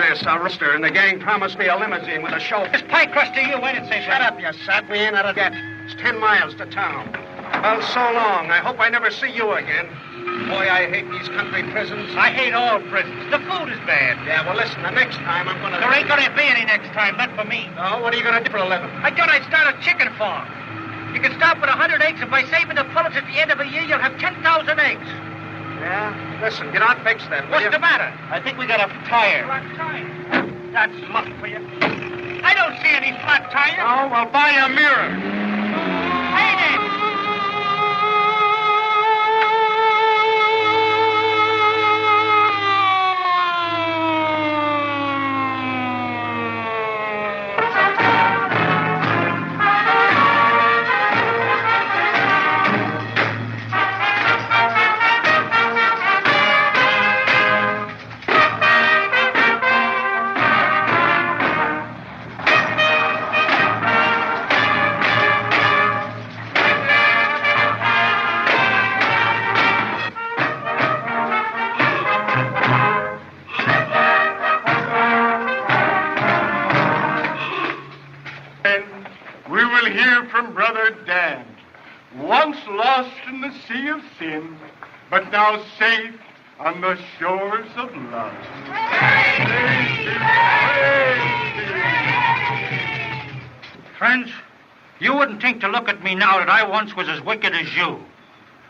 this, a rooster, and the gang promised me a limousine with a chauffeur. It's pie crust to you, ain't it, St. Shut up, you sap. We ain't out of yet. It's 10 miles to town. Well, so long. I hope I never see you again. Boy, I hate these country prisons. I hate all prisons. The food is bad. Yeah, well, listen, the next time I'm gonna... There ain't gonna be any next time, not for me. Oh, what are you gonna do for a living? I thought I'd start a chicken farm. You can start with 100 eggs, and by saving the pullets at the end of a year, you'll have 10,000 eggs. Yeah? Listen, get on, fix that, will What's you? the matter? I think we got a tire. Flat tire? That's luck for you. I don't see any flat tire. Oh, well, buy a mirror. Ain't it? Once lost in the sea of sin, but now safe on the shores of love. Friends, you wouldn't think to look at me now that I once was as wicked as you.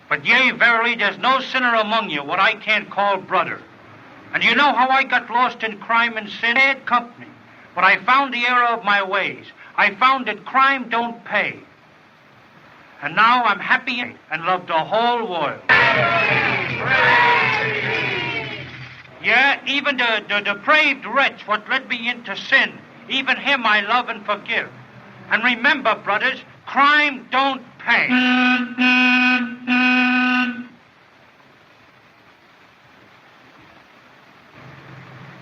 But yea, verily, there's no sinner among you what I can't call brother. And you know how I got lost in crime and sin? Bad company. But I found the error of my ways. I found that crime don't pay. And now I'm happy and love the whole world. Yeah, even the depraved wretch what led me into sin, even him I love and forgive. And remember, brothers, crime don't pay.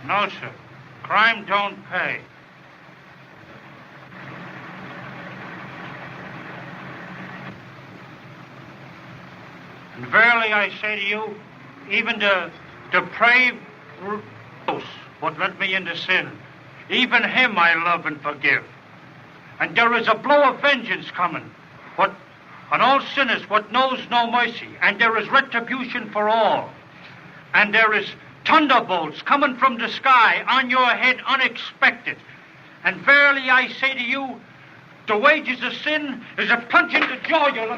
No, sir. Crime don't pay. And verily I say to you, even the depraved what led me into sin, even him I love and forgive. And there is a blow of vengeance coming, what on all sinners what knows no mercy, and there is retribution for all. And there is thunderbolts coming from the sky on your head unexpected. And verily I say to you, the wages of sin is a punch in the jaw. You'll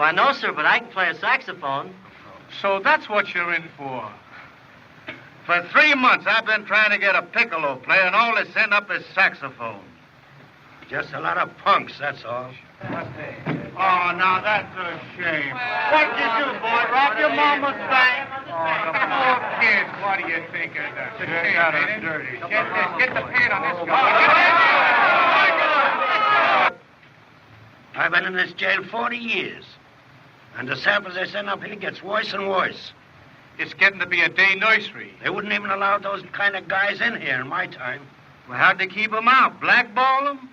Why, no, sir, but I can play a saxophone. So that's what you're in for. For 3 months, I've been trying to get a piccolo player, and all they send up is saxophone. Just a lot of punks, that's all. Oh, now that's a shame. What'd you do, boy? Rob your mama's bank? Oh, kids, what do you think of that? They got us dirty. Get the pan on this guy. I've been in this jail 40 years. And the samples they send up here gets worse and worse. It's getting to be a day nursery. They wouldn't even allow those kind of guys in here in my time. Well, how'd they keep them out? Blackball them?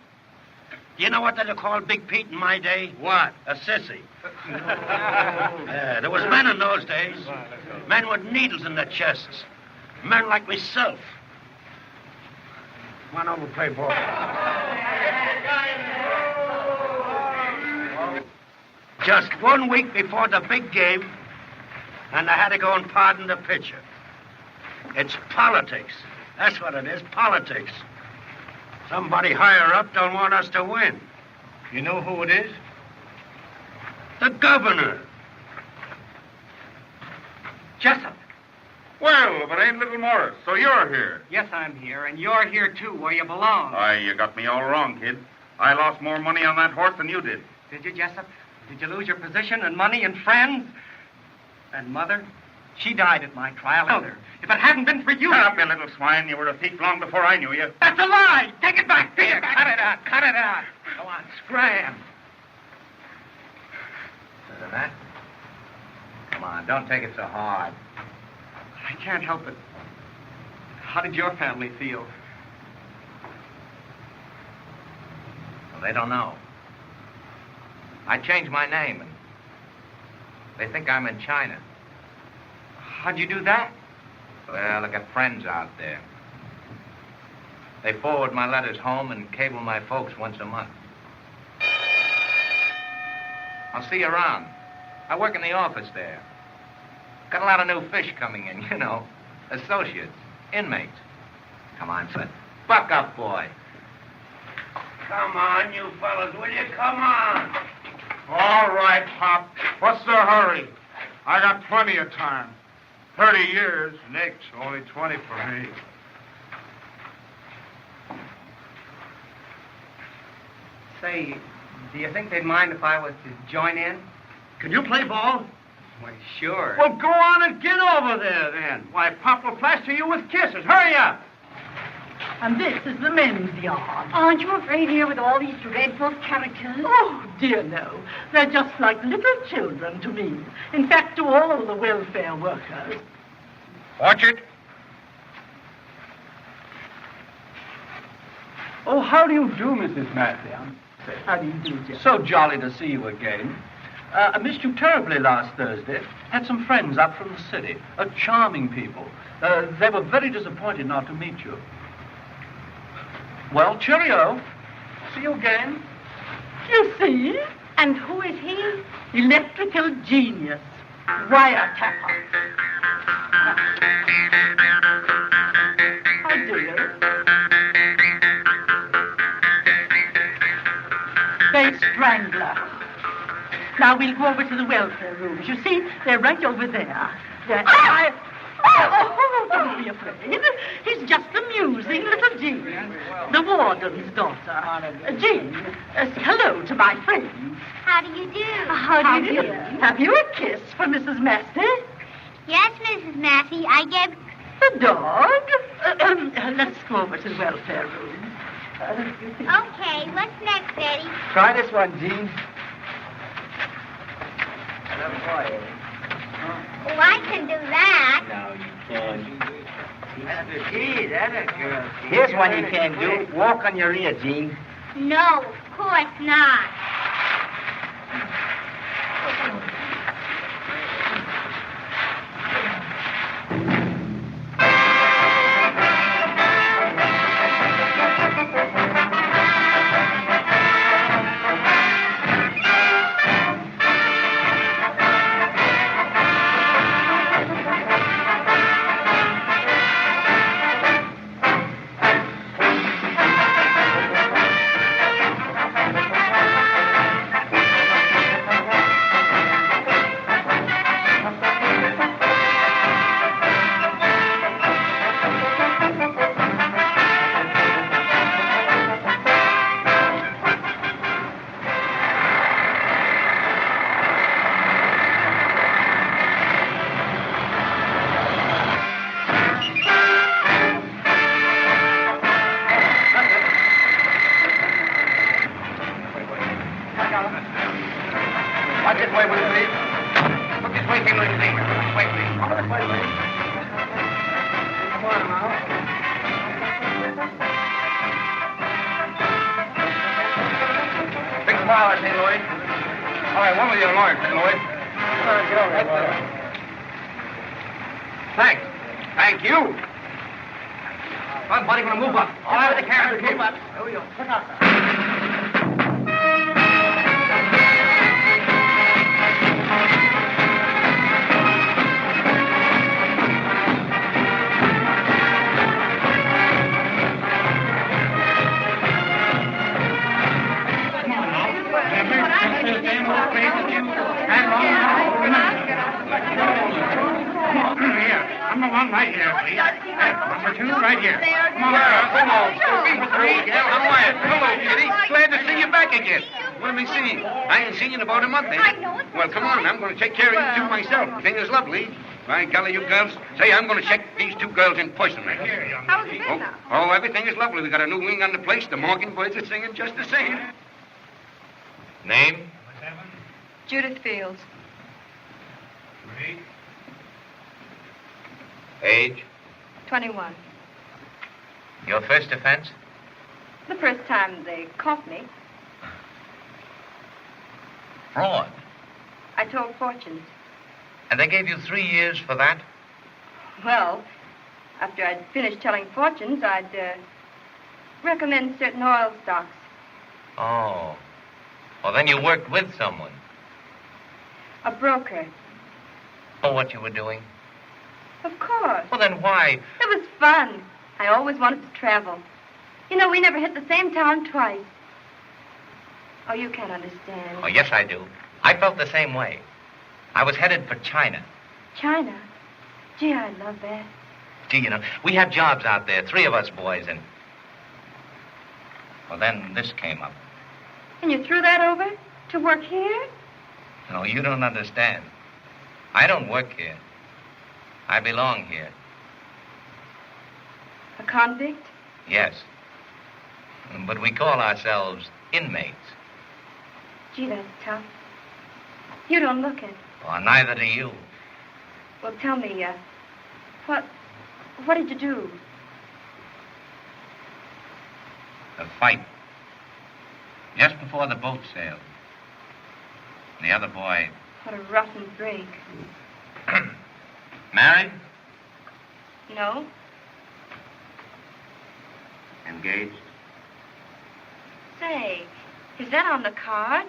Do you know what they'd call Big Pete in my day? What? A sissy. There was men in those days. Men with needles in their chests. Men like myself. Come on over, play ball. Just 1 week before the big game, and I had to go and pardon the pitcher. It's politics. That's what it is, politics. Somebody higher up don't want us to win. You know who it is? The governor. Jessup. Well, if it ain't Little Morris, so you're here. Yes, I'm here, and you're here, too, where you belong. Why, you got me all wrong, kid. I lost more money on that horse than you did. Did you, Jessup? Did you lose your position and money and friends? And Mother? She died at my trial. Mother, if it hadn't been for you... Shut up, you little swine. You were a thief long before I knew you. That's a lie! Take it back! Take it back! Cut it out! Cut it out! Go on, scram. That? Come on, don't take it so hard. I can't help it. How did your family feel? Well, they don't know. I changed my name, and they think I'm in China. How'd you do that? Well, I got friends out there. They forward my letters home and cable my folks once a month. I'll see you around. I work in the office there. Got a lot of new fish coming in, you know. Associates, inmates. Come on, son. Buck up, boy. Come on, you fellas, will you? Come on. All right, Pop. What's the hurry? I got plenty of time. 30 years. Nix, only 20 for me. Say, do you think they'd mind if I was to join in? Can you play ball? Why, sure. Well, go on and get over there, then. Why, Pop will plaster you with kisses. Hurry up. And this is the men's yard. Aren't you afraid here with all these dreadful characters? Oh, dear no. They're just like little children to me. In fact, to all the welfare workers. Watch it. Oh, how do you do, Mrs. Massey? How do you do, Jeff? So jolly to see you again. I missed you terribly last Thursday. Had some friends up from the city. Charming people. They were very disappointed not to meet you. Well, cheerio. See you again. You see? And who is he? Electrical genius. Wiretapper. How do you? Face strangler. Now we'll go over to the welfare rooms. You see, they're right over there. Don't be afraid. He's just amusing little Jean, the warden's daughter. Jean, hello to my friends. How do you do? How do you do? Have you a kiss for Mrs. Massey? Yes, Mrs. Massey, I gave... The dog? Let's go over to the welfare room. Okay, what's next, Eddie? Try this one, Jean. Oh, I can do that. No, you can't. Gee, that's a girl. Here's one you can't do. Walk on your ear, Jean. No, of course not. Watch this way, will you, please? Look this way, King, please. This way, please. Over this way, please. Come on now. Big smile, St. Louis. All right, one with you, Lawrence, St. Louis. Thanks. Thank you. Come on, buddy, we're gonna move up. All right, with the camera. Move up. Here we go. Look out. Number one right here, please. Number two right here. Come on, Come on. Number three. Yeah, I'm Wyatt. Hello, Kitty. Glad to see you back again. Let me see. I ain't seen you in about a month, eh? I know it. Well, come on. I'm going to take care of you two myself. Thing is lovely. By golly, you girls. Say, I'm going to check these two girls in personally. How's it been now? Oh, everything is lovely. We got a new wing on the place. The mockingbirds are singing just the same. Name? Judith Fields. Age? 21. Your first offense? The first time they caught me, Fraud. I told fortunes. And they gave you 3 years for that? Well, after I'd finished telling fortunes, I'd recommend certain oil stocks. Oh. Well, then you worked with someone. A broker. Oh, what you were doing? Of course. Well, then why? It was fun. I always wanted to travel. You know, we never hit the same town twice. Oh, you can't understand. Oh, yes, I do. I felt the same way. I was headed for China. China? Gee, I love that. Gee, you know, we had jobs out there, 3 of us boys, and... Well, then this came up. And you threw that over to work here? No, you don't understand. I don't work here. I belong here. A convict? Yes. But we call ourselves inmates. Gee, that's tough. You don't look it. Well, neither do you. Well, tell me, what did you do? The fight. Just before the boat sailed. The other boy... What a rotten break. Married? No? Engaged? Say, is that on the card?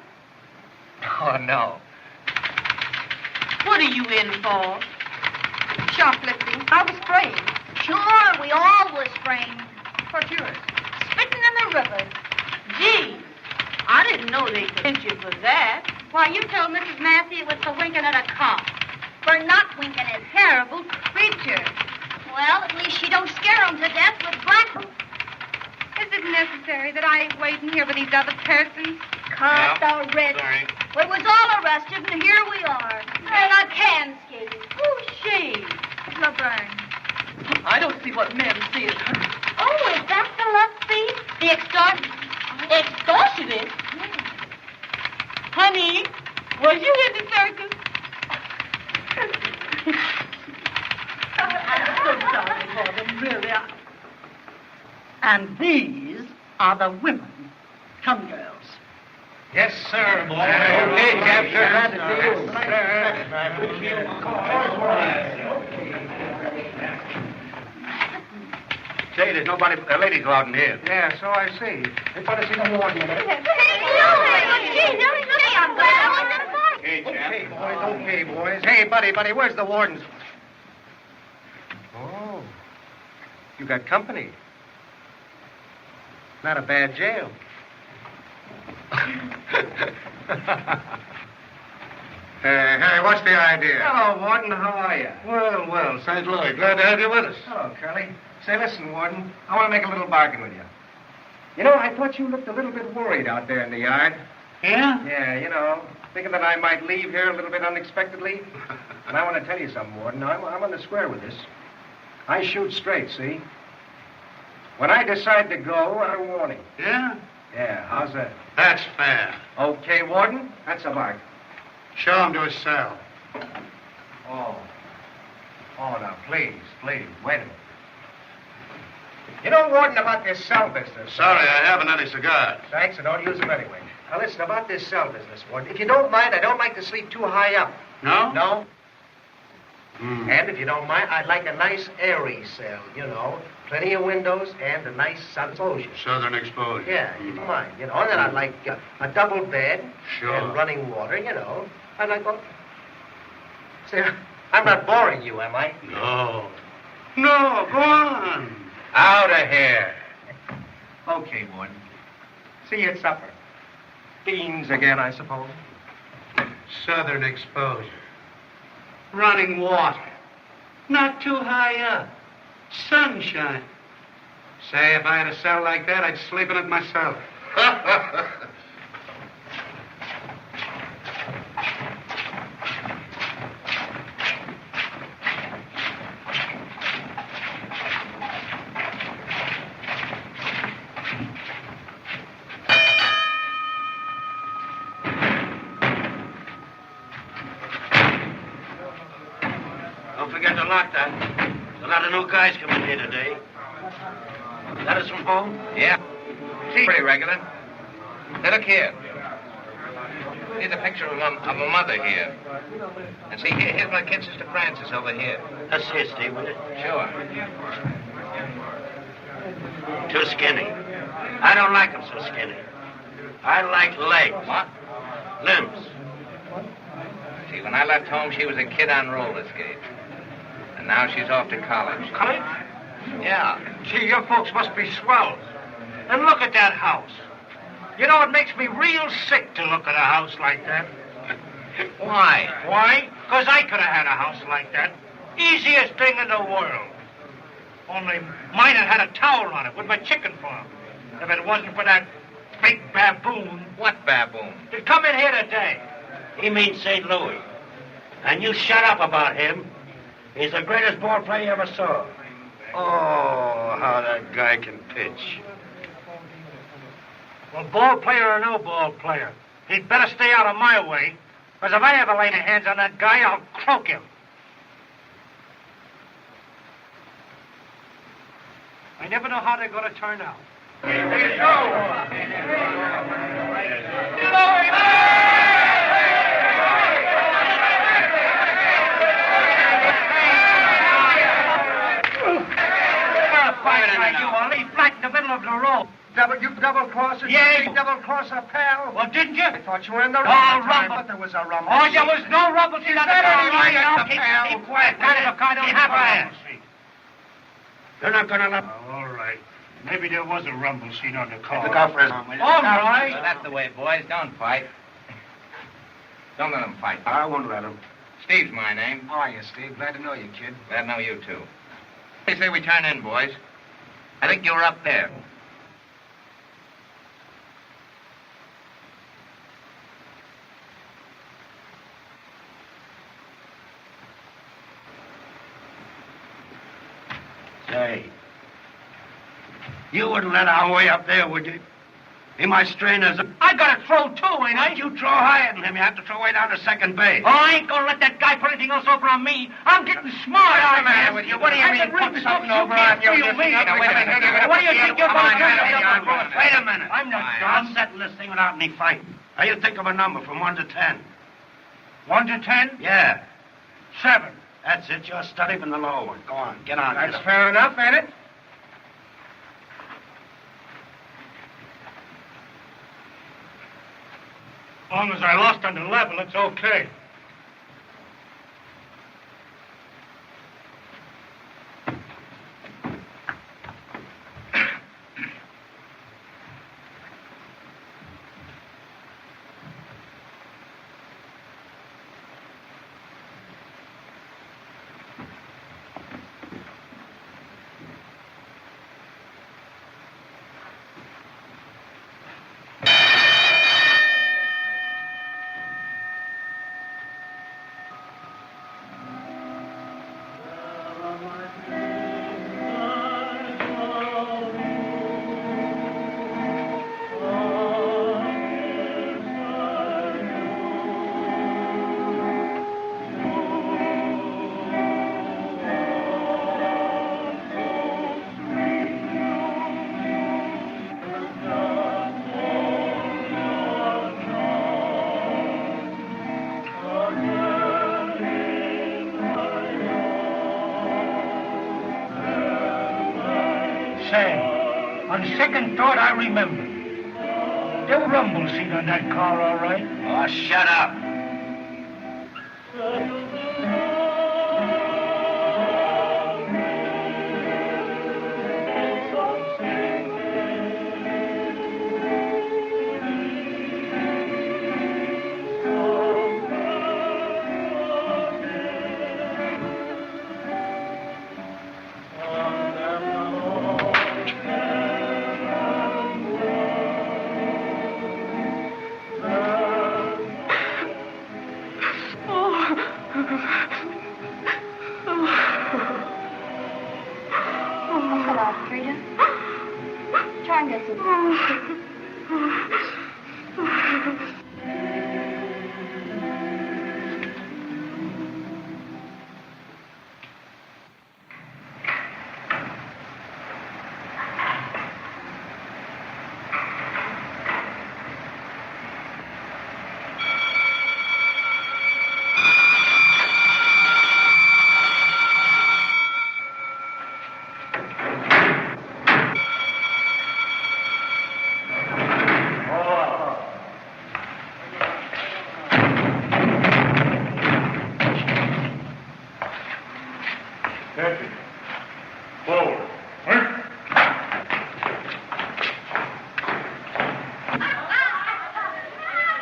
Oh, no. What are you in for? Shoplifting. I was framed. Sure, we all was framed. What's yours? Spitting in the river. Gee, I didn't know they could hit you for that. Why, you told Mrs. Massey it was for winking at a cop. For not winking at terrible creature. Well, at least she don't scare 'em to death with black. Is it necessary that I wait in here with these other persons? Cut the red. Sorry. We was all arrested, and here we are. And I can skate. Oh, shame. Laverne. I don't see what men see as Oh, is that the love thief? The extortionist. Honey, were you in the circus? I'm so sorry for them, really. And these are the women. Come, girls. Yes, sir, boy. Okay, Jeff, sure. Glad to Say, there's nobody, a lady go out in here. Yeah, so I see. They put us in the warden. I'm glad I wasn't a fight. Okay, boys. Hey, buddy, where's the wardens? Oh, you got company. Not a bad jail. Hey, what's the idea? Hello, Warden. How are you? Well, St. Louis. Glad to have you with us. Hello, Curly. Say, listen, Warden. I want to make a little bargain with you. You know, I thought you looked a little bit worried out there in the yard. Yeah? Yeah, you know, thinking that I might leave here a little bit unexpectedly. And I want to tell you something, Warden. I'm on the square with this. I shoot straight, see? When I decide to go, I warn him. Yeah? Yeah, how's that? That's fair. Okay, Warden? That's a bargain. Show him to his cell. Oh, now, please, wait a minute. You know, Warden, about this cell business. Sorry, I haven't any cigars. Thanks, I don't use them anyway. Now, listen, about this cell business, Warden. If you don't mind, I don't like to sleep too high up. No? No? And if you don't mind, I'd like a nice airy cell, you know. Plenty of windows and a nice sun exposure. Southern exposure. Yeah, if you don't mind, you know. And then I'd like a double bed Sure. and running water, you know. I'd like all... See, I'm not boring you, am I? No. No, go on. Out of here. Okay, Warden. See you at supper. Beans again, I suppose. Southern exposure. Running water. Not too high up. Sunshine. Say, if I had a cell like that, I'd sleep in it myself. Don't forget to lock that. There's a lot of new guys coming here today. Letters from home? Yeah. See, pretty regular. Hey, look here. Here's a picture of a mother here. And see, here's my kid, Sister Frances, over here. Let's see it, Steve, will you? Sure. Too skinny. I don't like them so skinny. I like legs. What? Limbs. See, when I left home, she was a kid on roller skates. And now she's off to college. College? Yeah. Gee, your folks must be swell. And look at that house. You know, it makes me real sick to look at a house like that. Why? Why? Because I could have had a house like that. Easiest thing in the world. Only mine had a tower on it with my chicken farm. If it wasn't for that big baboon. What baboon? To come in here today. He means St. Louis. And you shut up about him. He's the greatest ball player you ever saw. Oh, how that guy can pitch. Well, ball player or no ball player, he'd better stay out of my way. Because if I ever lay my hands on that guy, I'll croak him. I never know how they're going to turn out. You will leave flat in the middle of the road. You double-crosser? Yeah. You double-crosser, pal? Well, didn't you? I thought you were in the Oh, rumble. rumble. But there was a rumble. Oh, there was no rumble. She's not the anyway, car. the pal. Keep quiet. Kind of a car don't have a rumble seat. You're not going to let... Oh, all right. Maybe there was a rumble seat on the car. Look out for his... All right. That's the way, boys. Don't fight. Don't let them fight. I won't let him. Steve's my name. How are you, Steve? Glad to know you, kid. Glad to know you, too. They say we turn in, boys. I think you were up there. Say, you wouldn't let our way up there, would you? He might strain us. I got to throw, too, ain't I? You throw higher than him. You have to throw way down to second base. Oh, I ain't going to let that guy put anything else over on me. I'm getting smart. What's the matter with you? What do you mean, put something over on you? What do you think you're Come on, going to do? Wait a minute. I'm not I'll done. settle this thing without any fight. Now, you think of a number from 1 to 10. 1 to 10? Yeah. 7. That's it. You're studying the lower one. Go on. Get on. That's get up. fair enough, ain't it? As long as I lost on the level, it's okay. sad. On second thought, I remember. There were rumble seat on that car, all right. Oh, shut up. Try and get some.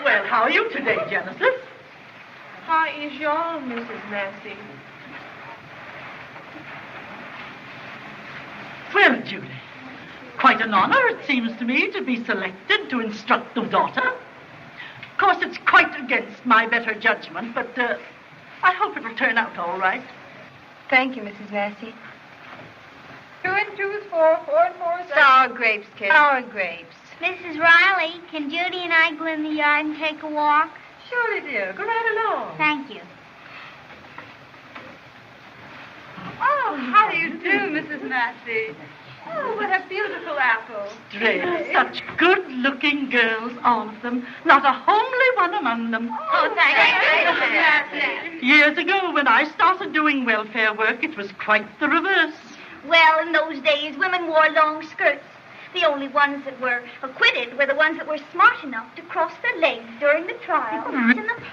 Well, how are you today, Genesis? How is y'all, Mrs. Massey? Well, Judy, quite an honor, it seems to me, to be selected to instruct the daughter. Of course, it's quite against my better judgment, but I hope it'll turn out all right. Thank you, Mrs. Massey. 2 and 2 is 4, 4 and 4 is 8. Sour grapes, kid. Sour grapes. Mrs. Riley, can Judy and I go in the yard and take a walk? Surely, dear. Go right along. Thank you. Oh, how do you do, Mrs. Massey? Oh, what a beautiful apple. Strange. Such good-looking girls, all of them. Not a homely one among them. Oh, thank you, Mrs. Massey. Years ago, when I started doing welfare work, it was quite the reverse. Well, in those days, women wore long skirts. The only ones that were acquitted were the ones that were smart enough to cross their legs during the trial.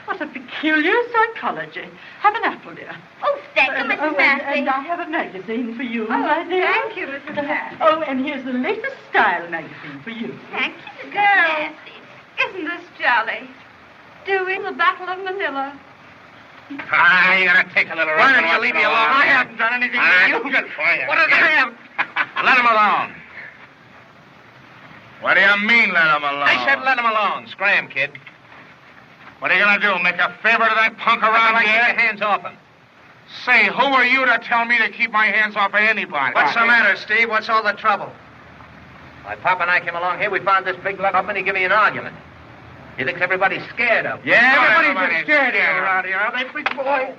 What a peculiar psychology. Have an apple, dear. Oh, thank you, Mrs. Massey. And I have a magazine for you, Oh, my dear. thank you, Mrs. Massey. Oh, and here's the latest style magazine for you. Thank you, Mrs. Girls, Massey. isn't this jolly? Doing the Battle of Manila. Ah, you gotta take a little Why rest. don't you leave me alone? I haven't done anything to you. Good for you. What did I have? Let him alone. What do you mean, let him alone? I said let him alone. Scram, kid. What are you gonna do, make a favor to that punk around Keep here? your hands off him. Say, who are you to tell me to keep my hands off of anybody? What's the matter, Steve? What's all the trouble? My pop and I came along here, we found this big luck up and he gave me an argument. He thinks everybody's scared of him. Yeah, Everybody's scared here around here, are they, big boy?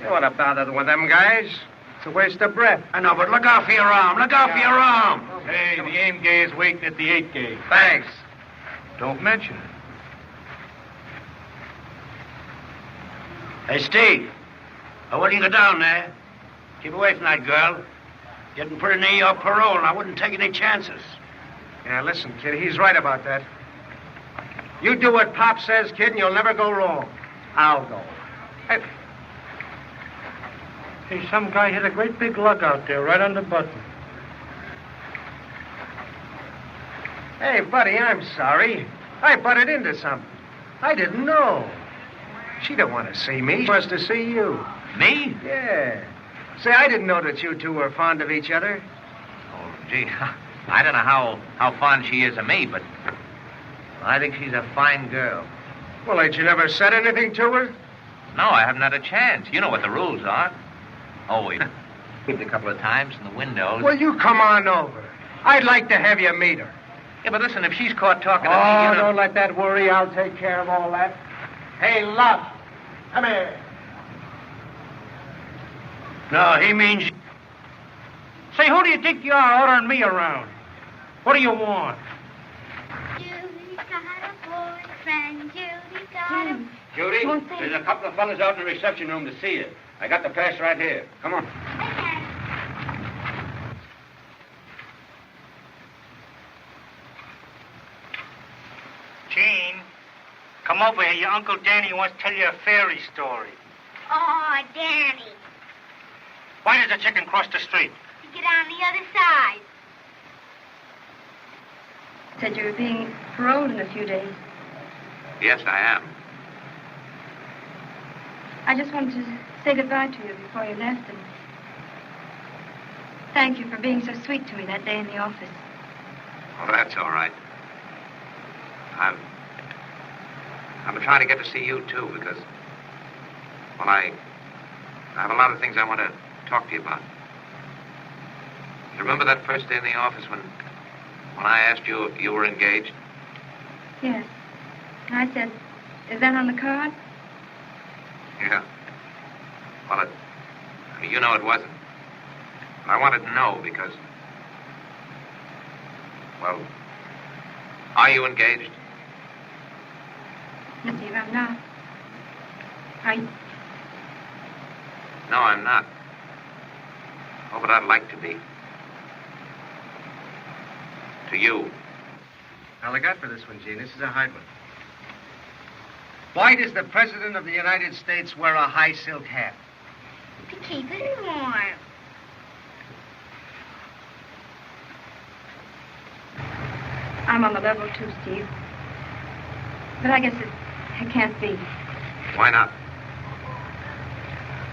You want to bother with them guys? It's a waste of breath. I know, but look out for your arm. Look out for your arm. Hey, the aim gay is waiting at the 8 gate. Thanks. Don't mention it. Hey, Steve. I wouldn't go down there. Keep away from that girl. Getting pretty near your parole, and I wouldn't take any chances. Yeah, listen, kid, he's right about that. You do what Pop says, kid, and you'll never go wrong. I'll go. Hey, some guy hit a great big lug out there, right on the button. Hey, buddy, I'm sorry. I butted into something. I didn't know. She don't want to see me. She wants to see you. Me? Yeah. Say, I didn't know that you two were fond of each other. Oh, gee, I don't know how fond she is of me, but I think she's a fine girl. Well, ain't you never said anything to her? No, I haven't had a chance. You know what the rules are. Oh, we peeped a couple of times in the windows. Well, you come on over. I'd like to have you meet her. Yeah, but listen, if she's caught talking to me, Oh, you know... don't let that worry. I'll take care of all that. Hey, love, come here. No, he means... Say, who do you think you are ordering me around? What do you want? Judy's got a boyfriend. Judy's got a... Judy, there's a couple of fellas out in the reception room to see you. I got the pass right here. Come on. Gene, come over here. Your Uncle Danny wants to tell you a fairy story. Oh, Danny. Why does the chicken cross the street? To get on the other side. Said you were being paroled in a few days. Yes, I am. I just wanted to say goodbye to you before you left, and thank you for being so sweet to me that day in the office. Oh, that's all right. I've been trying to get to see you, too, because, well, I have a lot of things I want to talk to you about. You remember that first day in the office when I asked you if you were engaged? Yes. I said, is that on the card? Yeah. Well, you know it wasn't. But I wanted to know because, well, are you engaged? No, Steve, I'm not. Are you? No, I'm not. Oh, but I'd like to be. To you. Now, look out for this one, Gene. This is a hard one. Why does the President of the United States wear a high silk hat? To keep it warm. I'm on the level, too, Steve. But I guess it can't be. Why not?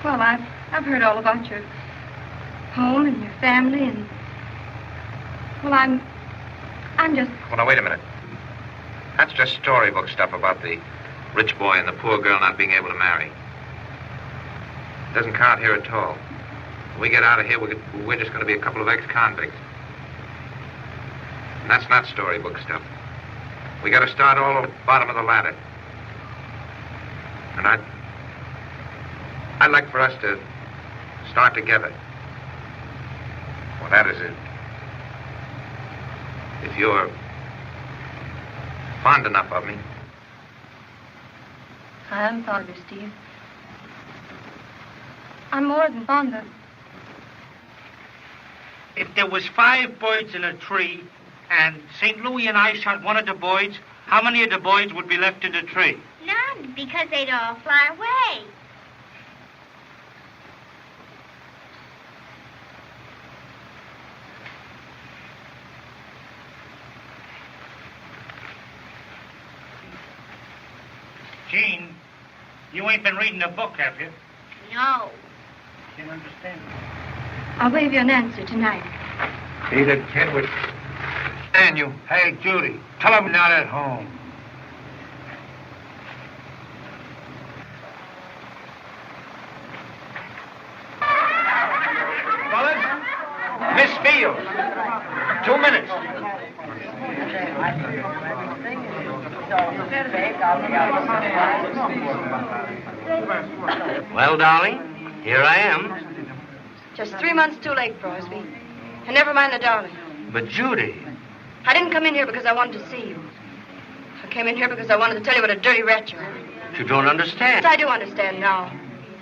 Well, I've heard all about your home and your family, and well, I'm just. Well, now, wait a minute. That's just storybook stuff about the rich boy and the poor girl not being able to marry. It doesn't count here at all. When we get out of here, we're just going to be a couple of ex-convicts. And that's not storybook stuff. We got to start all at the bottom of the ladder. And I'd like for us to start together. Well, that is it. If you're fond enough of me. I am fond of you, Steve. I'm more than fond of. If there was 5 birds in a tree and St. Louis and I shot one of the birds, how many of the birds would be left in the tree? None, because they'd all fly away. Gene, you ain't been reading the book, have you? No. Can't understand. I'll wave you an answer tonight. Peter Kidwood. Daniel. Hey, Judy. Tell him not at home. Fellas, Miss Fields. 2 minutes. Well, darling, here I am. Just 3 months too late, Crosby. And never mind the darling. But, Judy... I didn't come in here because I wanted to see you. I came in here because I wanted to tell you what a dirty rat you are. You don't understand. Yes, I do understand now.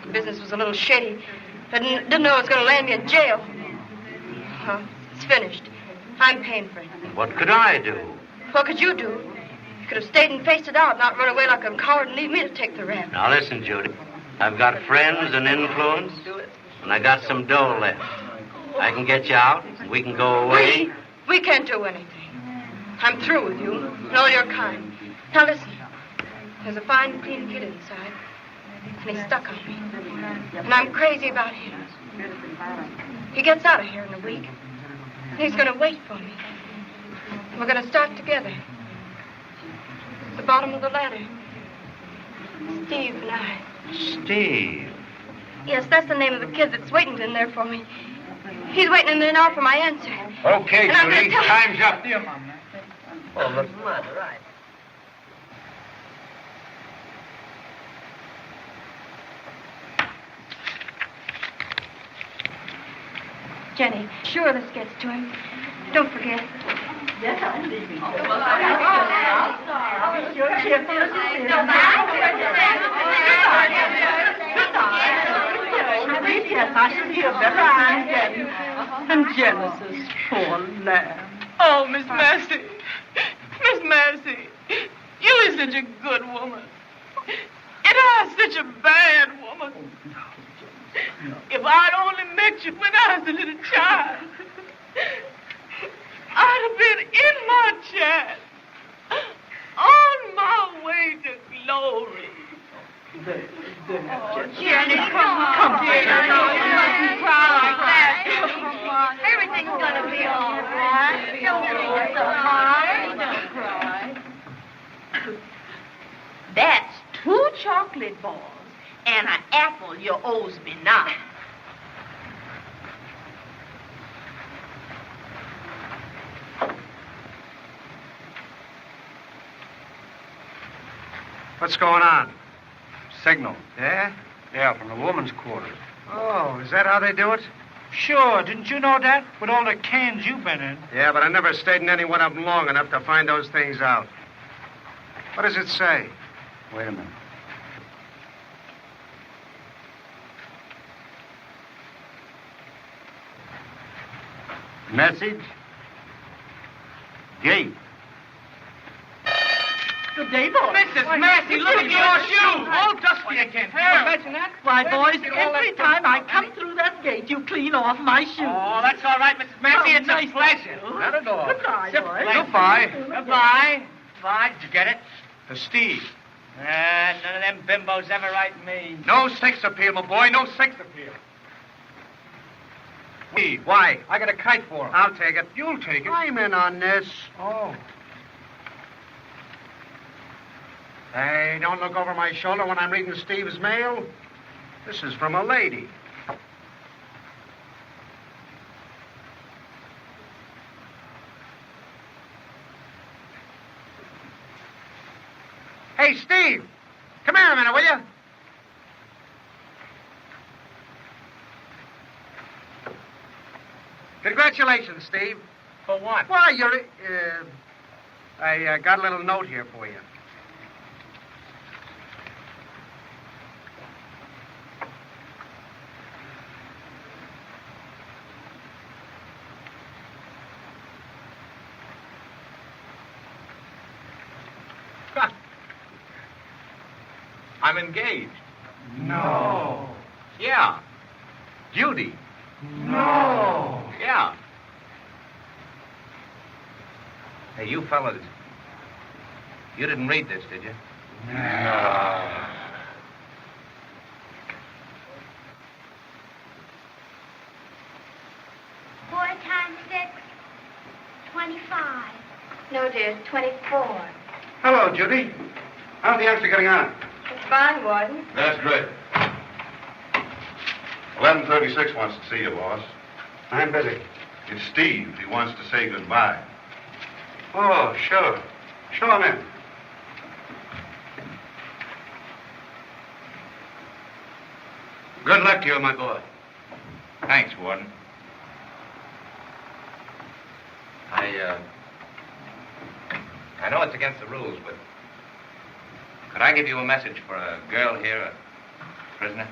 The business was a little shady. I didn't know it was going to land me in jail. Well, it's finished. I'm paying for it. What could I do? What could you do? You could have stayed and faced it out, not run away like a coward and leave me to take the rap. Now, listen, Judy. I've got friends and influence, and I got some dough left. I can get you out, and we can go away. We can't do anything. I'm through with you and all your kind. Now, listen. There's a fine, clean kid inside, and he's stuck on me. And I'm crazy about him. He gets out of here in a week, and he's going to wait for me. We're going to start together. At the bottom of the ladder. Steve and I. Steve? Yes, that's the name of the kid that's waiting in there for me. He's waiting in there now for my answer. Okay, And I'm Judy. gonna tell- Time's up. Oh, what's the matter? Right. Jenny, sure this gets to him. Don't forget. Yes, I'm leaving. yes, I shall hear better again. And Genesis, poor lamb. Oh, Miss Mercy. Miss Mercy, you is such a good woman. And I'm such a bad woman. If I'd only met you when I was a little child, I'd have been in my chair, on my way to glory. Jenny, come on, Jenny. You mustn't cry like that. Come on. Everything's going to be all right. Don't be so hard. Don't cry. That's 2 chocolate balls and an apple you owes me now. What's going on? Signal. Yeah? Yeah, from the woman's quarters. Oh, is that how they do it? Sure, didn't you know that? With all the cans you've been in. Yeah, but I never stayed in any one of them long enough to find those things out. What does it say? Wait a minute. Message. Gate. Good day, boys. Mrs. Massey, look at your shoes. All dusty again. Imagine that. Why, boys, every time I come through that gate, you clean off my shoes. Oh, that's all right, Mrs. Massey. It's a pleasure. Not at all. Goodbye, boys. Goodbye. Goodbye. Goodbye. Did you get it? To Steve. None of them bimbos ever write me. No sex appeal, my boy. No sex appeal. Steve, why? I got a kite for him. I'll take it. You'll take it. I'm in on this. Oh. Hey, don't look over my shoulder when I'm reading Steve's mail. This is from a lady. Hey, Steve! Come here a minute, will you? Congratulations, Steve. For what? Why, you're... I got a little note here for you. I'm engaged. No. Yeah. Judy. No. Yeah. Hey, you fellas, you didn't read this, did you? No. Four times 6, 25. No, dear, 24. Hello, Judy. How's the youngster getting on? It's fine, Warden. That's great. 1136 wants to see you, boss. I'm busy. It's Steve. He wants to say goodbye. Oh, sure. Show him in. Good luck to you, my boy. Thanks, Warden. I know it's against the rules, but could I give you a message for a girl here, a prisoner?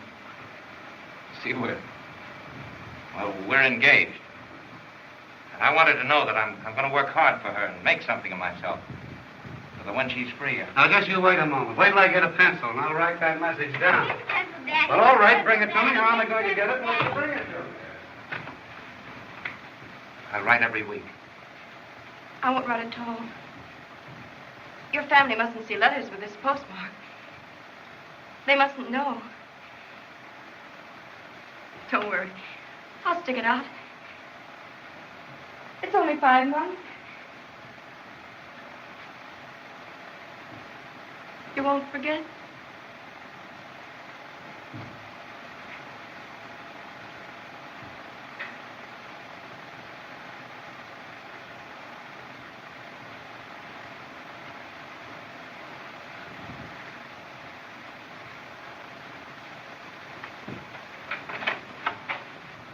See, we're engaged. And I wanted to know that I'm going to work hard for her and make something of myself. So that when she's free... Now, just you wait a moment. Wait till I get a pencil, and I'll write that message down. Here's the pencil, Daddy. Well, all right, bring it to me. How am I going to get it? Well, bring it to me. I write every week. I won't write at all. Your family mustn't see letters with this postmark. They mustn't know. Don't worry. I'll stick it out. It's only 5 months. You won't forget?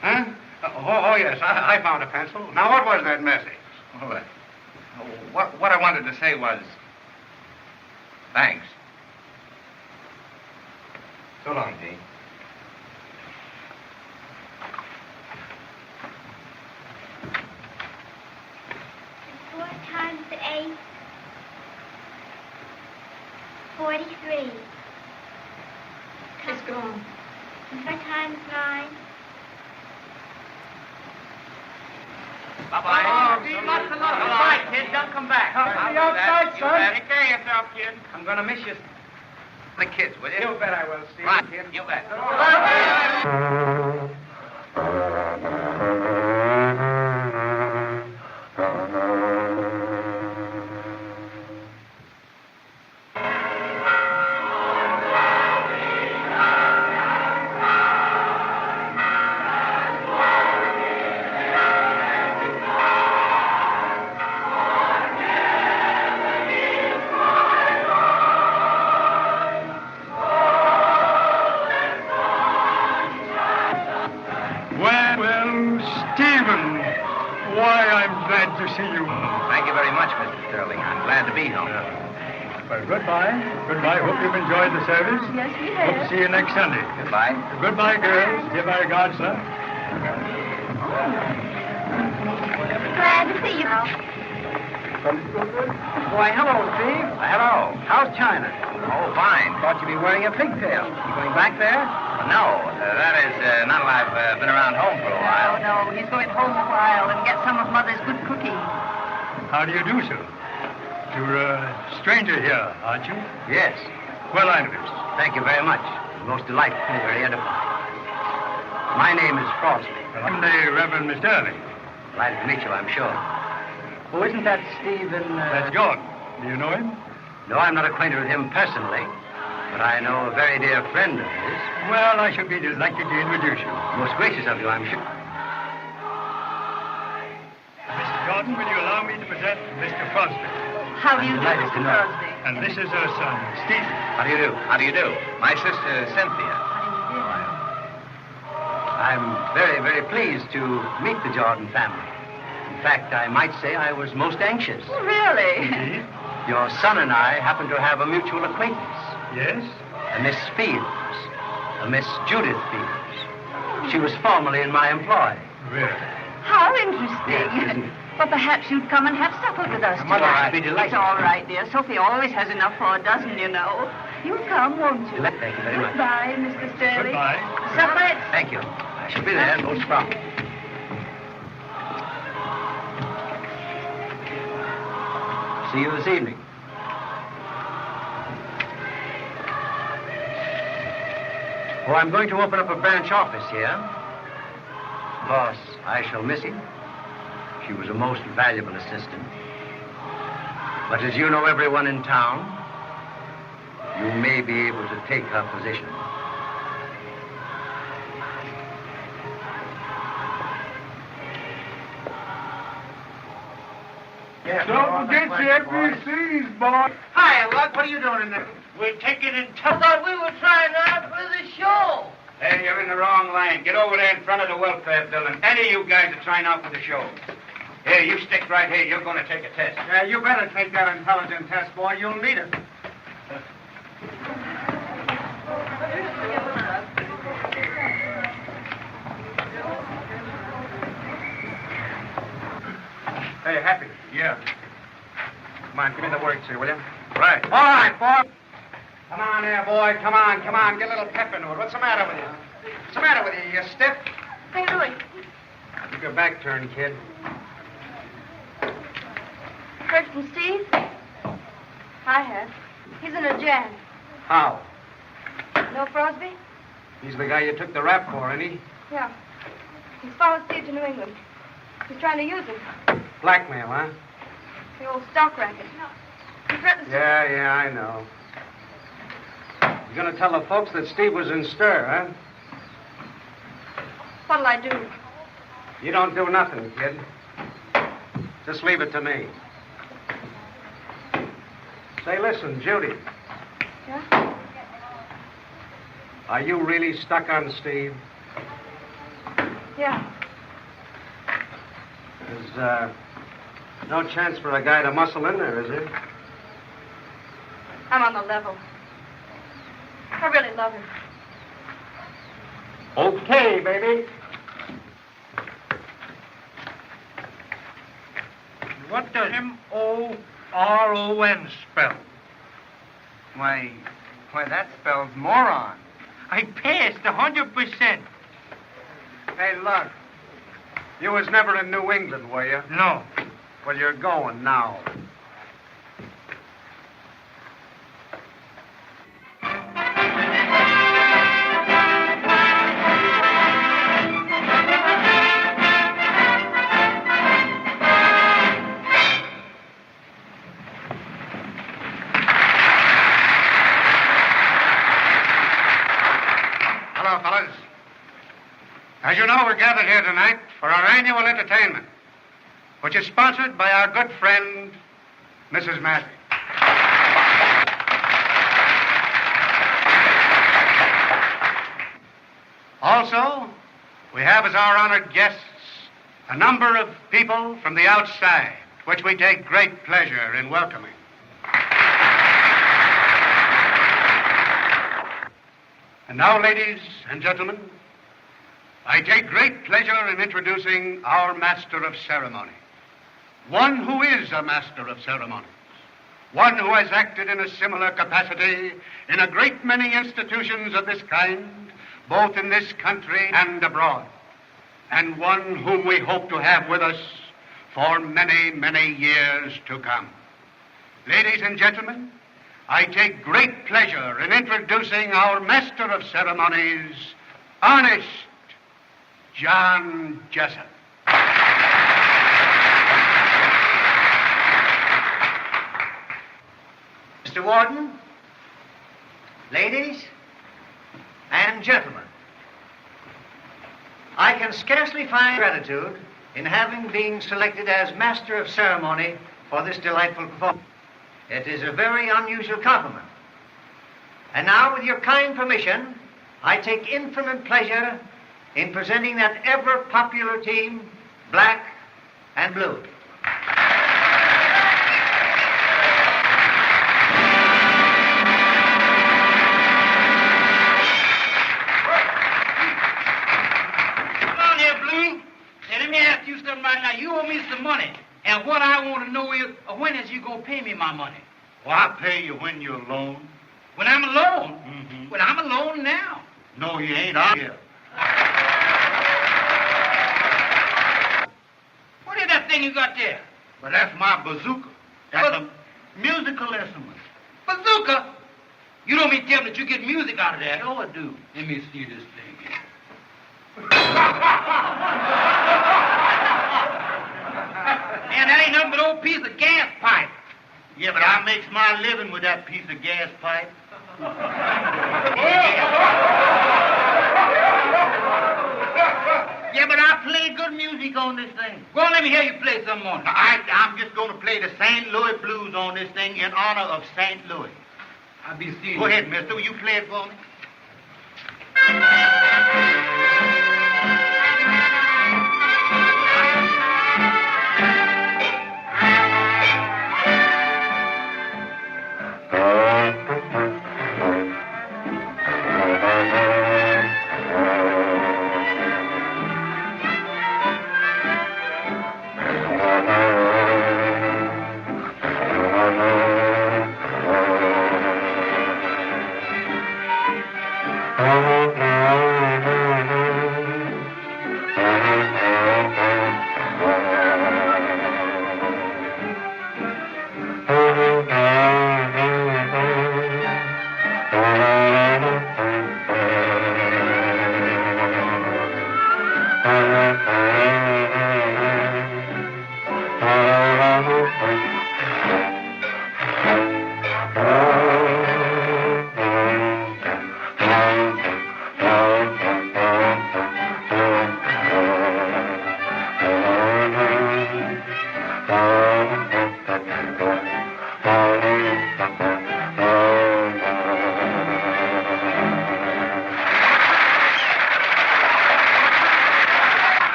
Huh? Oh, yes, I found a pencil. Now, what was that message? Well, what I wanted to say was... Thanks. So long, Dee. Bye-bye, Miss Ryan. Bye-bye. Oh, Steve, lots of love. Goodbye, kid. Don't come back. Come to the outside, son. Take care of yourself, kid. I'm going to miss you. The kids, will you? You bet I will, Steve. Right, kid. You bet. To see you. Thank you very much, Mr. Sterling. I'm glad to be home. Well, goodbye. Goodbye. Hope you've enjoyed the service. Yes, we Hope to have. see you next Sunday. Goodbye. Goodbye, girls. Give my regards, son. Glad to see you. Why, hello, Steve. Hello. How's China? Oh, fine. Thought you'd be wearing a pigtail. You going back there? No, that is not till I've been around home for a while. No, he's going home a while and get some of Mother's good cooking. How do you do, sir? You're a stranger here, aren't you? Yes. Well, I'm Mr. Thank you very much. Most delightful, very edifying. My name is Frosty. I'm the Reverend Miss Sterling. Glad to meet you, I'm sure. Oh, isn't that Stephen? That's Jordan. Do you know him? No, I'm not acquainted with him personally, but I know a very dear friend of his. Well, I should be delighted to introduce you. Most gracious of you, I'm sure. Mr. Jordan, will you allow me to present Mr. Frosty? How do you do, Delighted Mr. to know. Crosby? And this is her son, Stephen. How do you do? How do you do? My sister, Cynthia. I'm very, very pleased to meet the Jordan family. In fact, I might say I was most anxious. Oh, really? Indeed? Your son and I happen to have a mutual acquaintance. Yes? A Miss Fields. A Miss Judith Fields. She was formerly in my employ. Really? How interesting. Yes, isn't it? Well, perhaps you'd come and have supper with us Mother, tonight. I'd be delighted. It's all right, dear. Sophie always has enough for a dozen, you know. You'll come, won't you? Thank you very much. Goodbye, Mr. Sterling. Goodbye. Supper. Thank you. I shall be there most promptly. See you this evening. Oh, I'm going to open up a branch office here. Of course, I shall miss him. She was a most valuable assistant. But as you know everyone in town, you may be able to take her position. Don't forget your FBCs, boy. Hi, Lug. What are you doing in there? We're taking in I thought we were trying out for the show. Hey, you're in the wrong line. Get over there in front of the welfare building. Any of you guys are trying out for the show. Here, you stick right here. You're going to take a test. Yeah, you better take that intelligence test, boy. You'll need it. Hey, Happy. Yeah. Come on, give me the works here, will you? Right. All right, boy. Come on there, boy. Come on, come on. Get a little pep into it. What's the matter with you? What's the matter with you? You stiff? How you doing? Keep your back turned, kid. Heard from Steve? I have. He's in a jam. How? No Crosby? He's the guy you took the rap for, ain't he? Yeah. He's followed Steve to New England. He's trying to use him. Blackmail, huh? The old stock racket. He threatens to... Yeah, I know. You're gonna tell the folks that Steve was in stir, huh? What'll I do? You don't do nothing, kid. Just leave it to me. Say, listen, Judy. Yeah? Are you really stuck on Steve? Yeah. There's, no chance for a guy to muscle in there, is there? I'm on the level. I really love him. Okay, baby. What does M-O-R-O-N spell? Why, that spells moron. I passed 100%. Hey, look. You was never in New England, were you? No. Well, you're going now. Hello, fellas. As you know, we're gathered here tonight for our annual entertainment, which is sponsored by our good friend, Mrs. Massey. Also, we have as our honored guests a number of people from the outside, which we take great pleasure in welcoming. And now, ladies and gentlemen, I take great pleasure in introducing our Master of Ceremony. One who is a Master of Ceremonies. One who has acted in a similar capacity in a great many institutions of this kind, both in this country and abroad. And one whom we hope to have with us for many, many years to come. Ladies and gentlemen, I take great pleasure in introducing our Master of Ceremonies, Honest John Jessup. Mr. Warden, ladies and gentlemen, I can scarcely find gratitude in having been selected as Master of Ceremony for this delightful performance. It is a very unusual compliment. And now, with your kind permission, I take infinite pleasure in presenting that ever-popular team, Black and Blue. Come on here, Blue. Now, let me ask you something right now. You owe me some money. And what I want to know is, when is you going to pay me my money? Well, I'll pay you when you're alone. When I'm alone? Mm-hmm. Well, I'm alone now. No, you ain't. I'm here. What is that thing you got there? Well, that's my bazooka. That's a musical instrument. Bazooka? You don't mean tell me that you get music out of that? Sure I do. Let me see this thing here. Man, that ain't nothing but an old piece of gas pipe. Yeah, but I makes my living with that piece of gas pipe. Yeah, but I play good music on this thing. Go on, let me hear you play some more. I'm just going to play the St. Louis Blues on this thing in honor of St. Louis. I'll be seeing Go you. ahead, mister. Will you play it for me?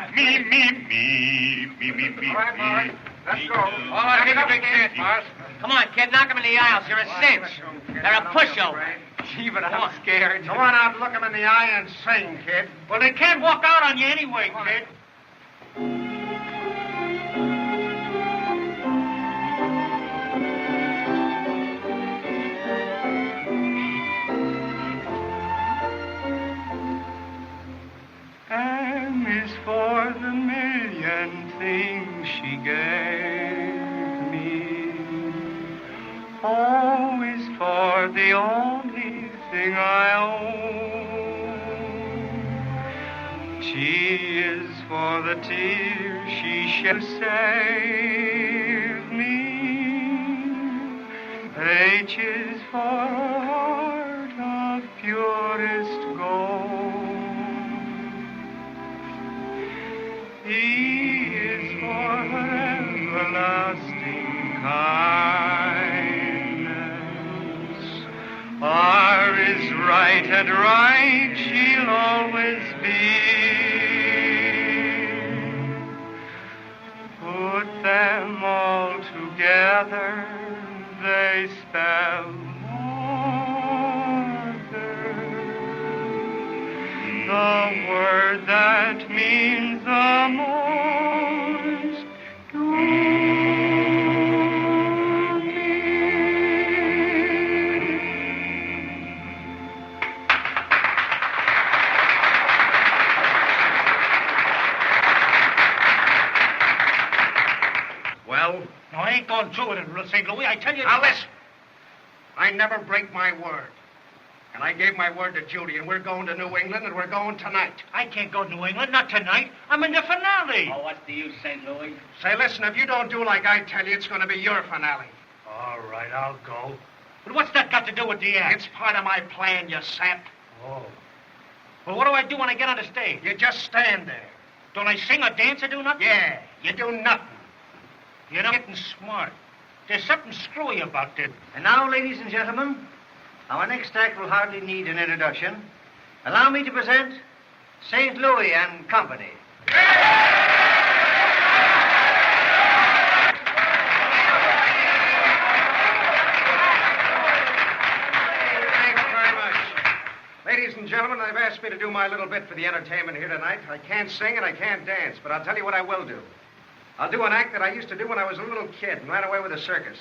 All right, Morris. Let's go. All right, take a big chance, Morris. Come on, kid, knock him in the aisles. You're a cinch. They're a pushover. Gee, but I'm scared. Go on out, look him in the eye, and sing, kid. Well, they can't walk out on you anyway, kid. M is for the million things she gave me. O is for the only thing I own. T is for the tears she shed to save me. H is for a heart of purest gold. E is for her everlasting kindness. R is right, and right she'll always be. Put them all together, they spell the word that means the most to me. Well? No, I ain't going through it in St. Louis. I tell you... Now, listen. I never break my word. And I gave my word to Judy, and we're going to New England, and we're going tonight. I can't go to New England, not tonight. I'm in the finale. Oh, what's the use, St. Louis? Say, listen, if you don't do like I tell you, it's going to be your finale. All right, I'll go. But what's that got to do with the act? It's part of my plan, you sap. Oh. Well, what do I do when I get on the stage? You just stand there. Don't I sing or dance or do nothing? Yeah, you do nothing. You're not getting smart. There's something screwy about this. And now, ladies and gentlemen, our next act will hardly need an introduction. Allow me to present St. Louis and Company. Thanks very much. Ladies and gentlemen, they've asked me to do my little bit for the entertainment here tonight. I can't sing and I can't dance, but I'll tell you what I will do. I'll do an act that I used to do when I was a little kid and ran away with a circus.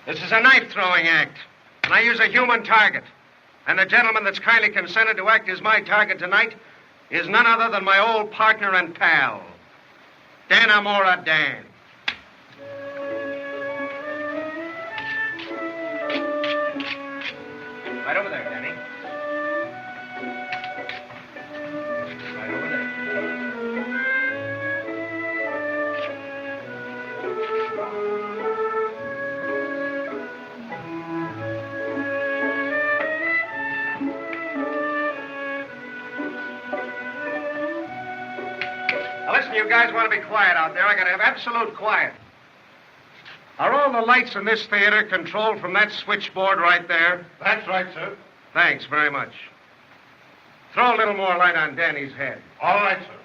This is a knife-throwing act, and I use a human target. And the gentleman that's kindly consented to act as my target tonight is none other than my old partner and pal, Dan Amora Dan. Right over there, Danny. Right over there. Now listen, you guys want to be quiet out there. I got to have absolute quiet. Are all the lights in this theater controlled from that switchboard right there? That's right, sir. Thanks very much. Throw a little more light on Danny's head. All right, sir.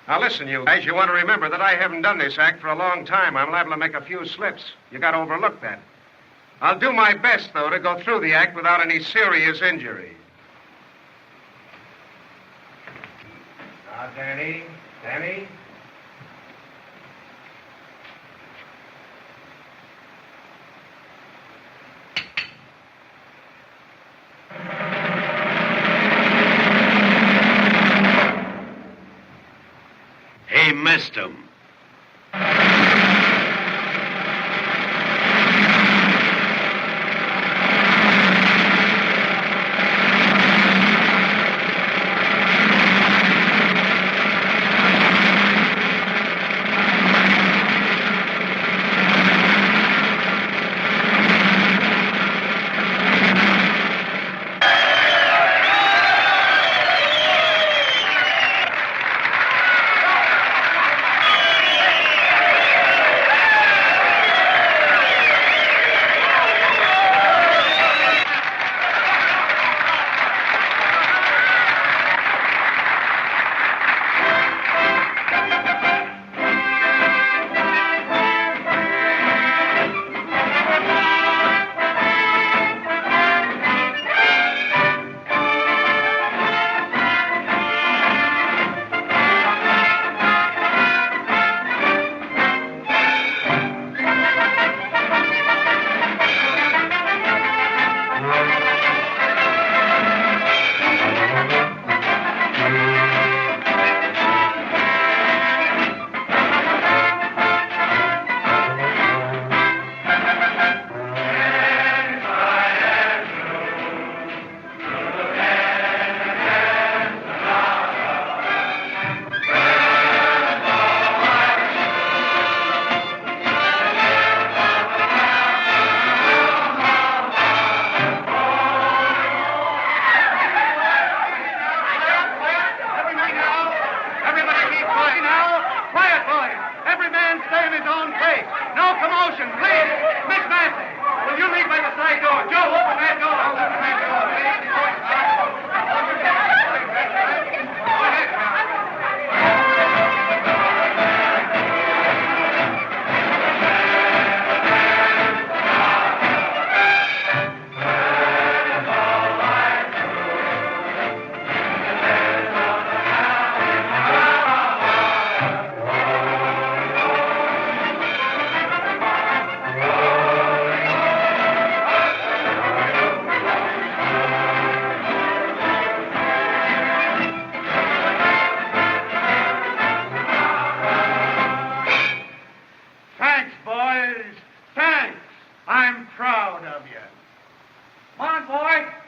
Now listen, you guys, you want to remember that I haven't done this act for a long time. I'm liable to make a few slips. You got to overlook that. I'll do my best, though, to go through the act without any serious injury. Now, Danny. He missed him.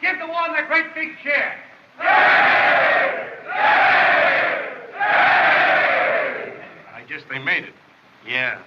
give the one a great big cheer. I guess they made it. Yeah.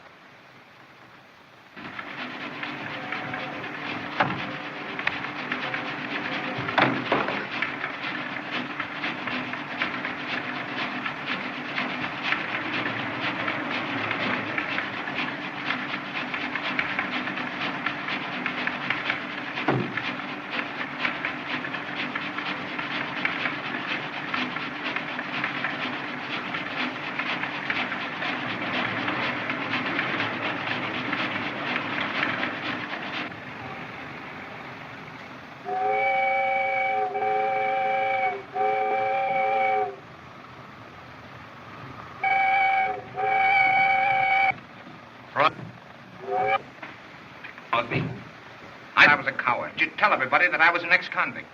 I was a coward. You'd tell everybody that I was an ex-convict.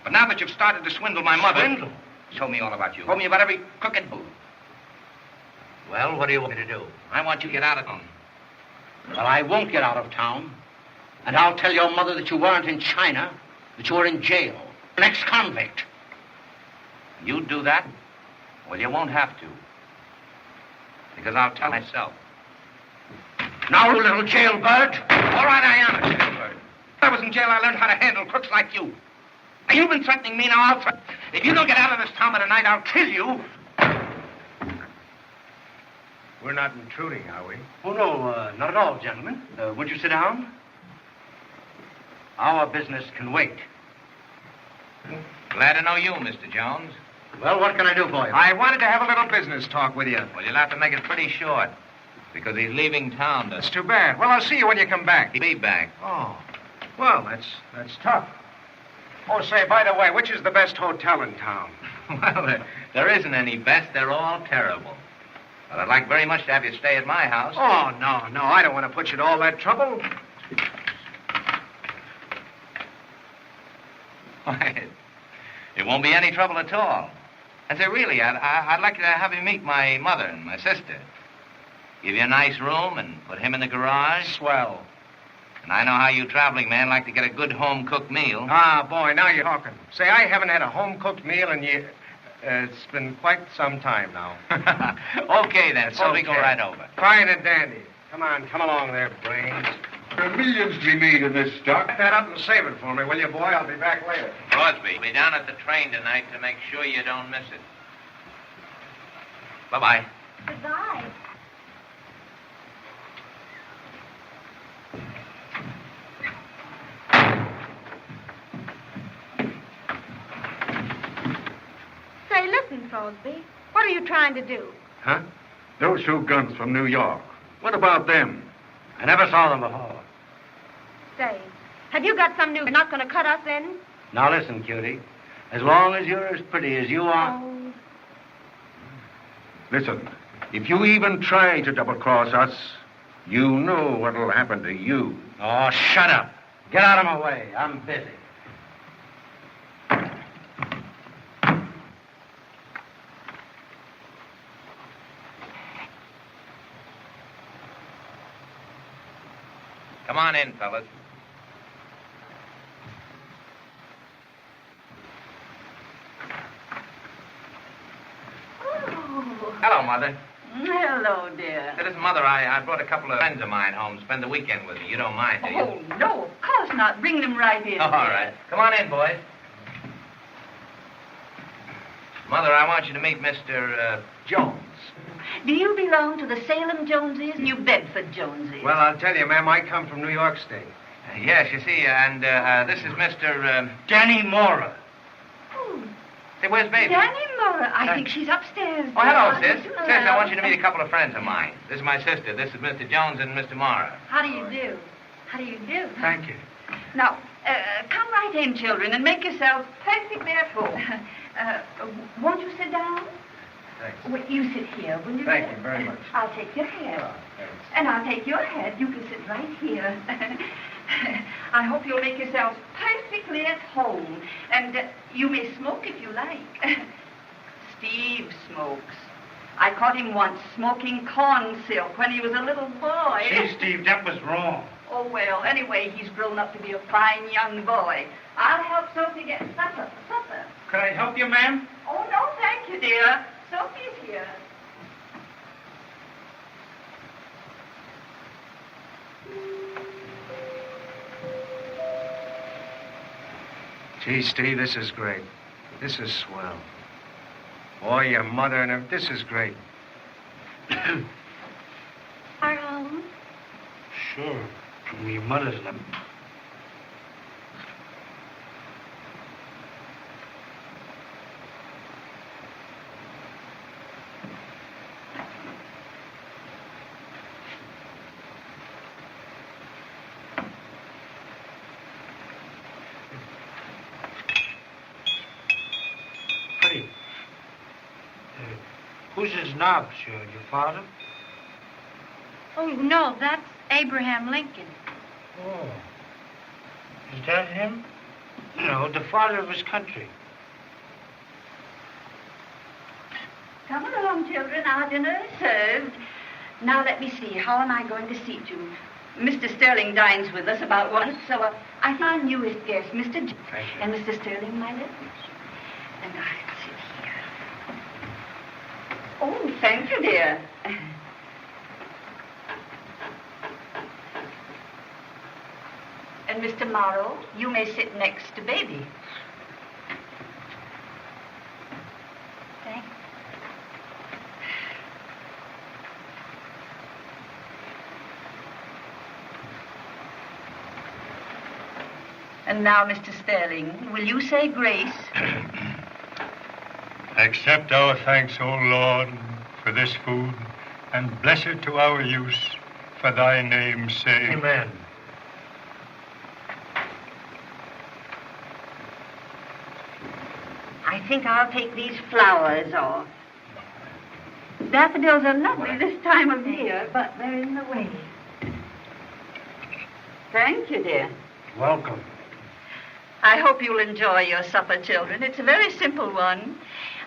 But now that you've started to swindle my mother... Swindle? Show me all about you. Told me about every crook and move. Well, what do you want me to do? I want you to get out of town. Well, I won't get out of town. And I'll tell your mother that you weren't in China, that you were in jail. An ex-convict. You'd do that? Well, you won't have to. Because I'll tell myself. Now, you little jailbird. All right, I am a jailbird. When I was in jail, I learned how to handle crooks like you. Now, you've been threatening me, now I'll threaten. If you don't get out of this town by tonight, I'll kill you. We're not intruding, are we? Oh, no, not at all, gentlemen. Would you sit down? Our business can wait. Glad to know you, Mr. Jones. Well, what can I do for you? I wanted to have a little business talk with you. Well, you'll have to make it pretty short. Because he's leaving town. That's too bad. Well, I'll see you when you come back. He'll be back. Oh. Well, that's tough. Oh, say, by the way, which is the best hotel in town? Well, there isn't any best. They're all terrible. But I'd like very much to have you stay at my house. Oh, no. I don't want to put you to all that trouble. Why, it won't be any trouble at all. And say, really, I'd like to have you meet my mother and my sister. Give you a nice room and put him in the garage. Swell. And I know how you traveling men like to get a good home-cooked meal. Ah, boy, now you're talking. Say, I haven't had a home-cooked meal in years. It's been quite some time now. Okay, then. So we go right over. Fine and dandy. Come on, come along there, Brains. There are millions to be made in this stock. Pack that up and save it for me, will you, boy? I'll be back later. Crosby, be down at the train tonight to make sure you don't miss it. Bye-bye. Goodbye. Say, listen, Crosby. What are you trying to do? Huh? Those two guns from New York. What about them? I never saw them before. Say, have you got some new... You're not going to cut us in? Now listen, cutie. As long as you're as pretty as you are... Oh. Listen, if you even try to double-cross us, you know what'll happen to you. Oh, shut up. Get out of my way. I'm busy. Come on in, fellas. Oh. Hello, Mother. Hello, dear. Listen, Mother, I brought a couple of friends of mine home to spend the weekend with me. You don't mind, do you? Oh, no, of course not. Bring them right in. Oh, all right. Come on in, boys. Mother, I want you to meet Mr. Jones. Do you belong to the Salem Joneses, New Bedford Joneses? Well, I'll tell you, ma'am, I come from New York State. Yes, you see, and this is Mr. Danny Mora. Oh, Say, where's Baby? Danny Mora. I think she's upstairs. Oh, hello, sis. Sis, I want you to meet a couple of friends of mine. This is my sister. This is Mr. Jones and Mr. Mara. How do you do? How do you do? Thank you. Now, come right in, children, and make yourselves perfectly at home. Won't you sit down? Thanks. Well, you sit here, will you? Thank you very much. I'll take your head. Oh, thanks. And I'll take your head. You can sit right here. I hope you'll make yourselves perfectly at home. And you may smoke if you like. Steve smokes. I caught him once smoking corn silk when he was a little boy. Gee, Steve, that was wrong. Oh, well, anyway, he's grown up to be a fine young boy. I'll help Sophie get supper for supper? Could I help you, ma'am? Oh, no, thank you, dear. Sophie's here. Gee, Steve, this is great. This is swell. Boy, your mother and her, this is great. Our home? Sure. Your mother's left. Who's his knobs, your father? Oh, no, that's Abraham Lincoln. Oh. Is that him? No, the father of his country. Come along, children. Our dinner is served. Now, let me see. How am I going to seat you? Mr. Sterling dines with us about once, so I find our newest guest, Mr. And Mr. Sterling, my left. And I'll sit here. Oh, thank you, dear. And Mr. Morrow, you may sit next to Baby. Thanks. And now, Mr. Sterling, will you say grace? Accept our thanks, O Lord, for this food, and bless it to our use for thy name's sake. Amen. I think I'll take these flowers off. Daffodils are lovely this time of year, but they're in the way. Thank you, dear. Welcome. I hope you'll enjoy your supper, children. It's a very simple one.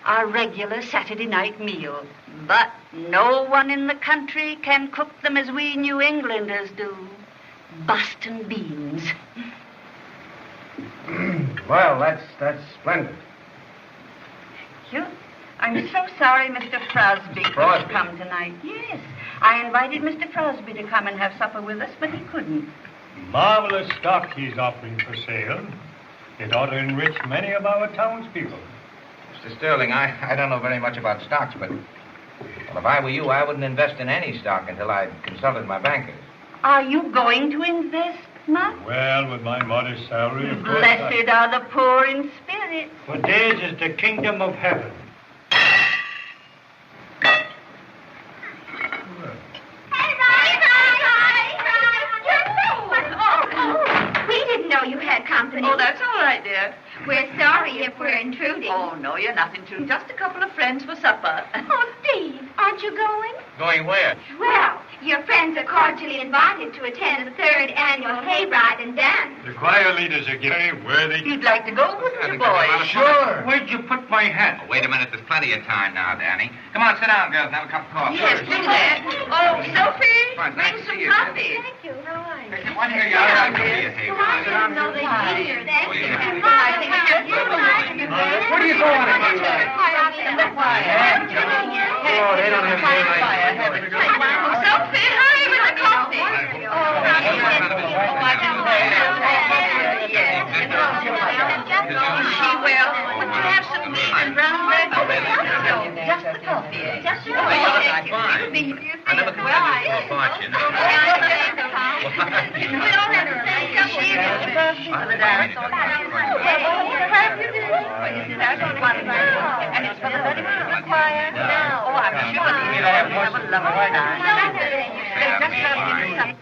Our regular Saturday night meal. But no one in the country can cook them as we New Englanders do. Boston beans. Well, that's splendid. You? I'm so sorry Mr. Frosby couldn't come tonight. Yes. I invited Mr. Frosby to come and have supper with us, but he couldn't. Marvelous stock he's offering for sale. It ought to enrich many of our townspeople. Mr. Sterling, I don't know very much about stocks, but well, if I were you, I wouldn't invest in any stock until I'd consulted my bankers. Are you going to invest, Ma? Well, with my modest salary, of course. Blessed are the poor in spirit. For theirs is the kingdom of heaven. We didn't know you had company. Oh, that's all right, dear. We're sorry if we're intruding. Oh, no, you're not intruding. Just a couple of friends for supper. Oh, Steve, aren't you going? Going where? Well, your friends are cordially invited to attend the 3rd annual hayride and dance. The choir leaders are very worthy. You'd like to go, wouldn't you, boys? Sure. Where'd you put my hat? Oh, wait a minute. There's plenty of time now, Danny. Come on, sit down, girls, and have a cup of coffee. Yes, do that. Oh, Sophie, Fine, nice bring to some see you. coffee. Thank you. How are you? Why don't you all right to be a Well, I didn't know they'd be here. Thank you. Where do you go on it? Oh, they don't have Sophie, hurry with the coffee. She will. Would you have some meat and brown bread? Just the coffee. Just the coffee. I never could tell you for a fortune. And it's for the very choir. Oh, I'm sure they'll have a lovely time. They just have to do something.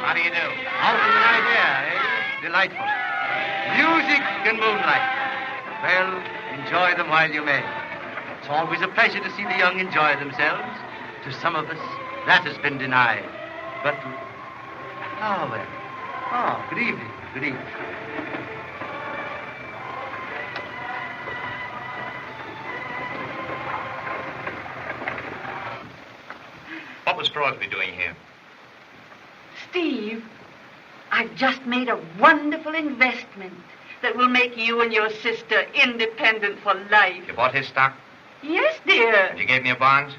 How do you do? How can an idea, eh? Delightful. Music and moonlight. Well, enjoy them while you may. It's always a pleasure to see the young enjoy themselves. To some of us, that has been denied. But, oh, well. Oh, good evening. Good evening. What was Crosby doing here? Steve, I've just made a wonderful investment that will make you and your sister independent for life. You bought his stock? Yes, dear. And you gave me a bond?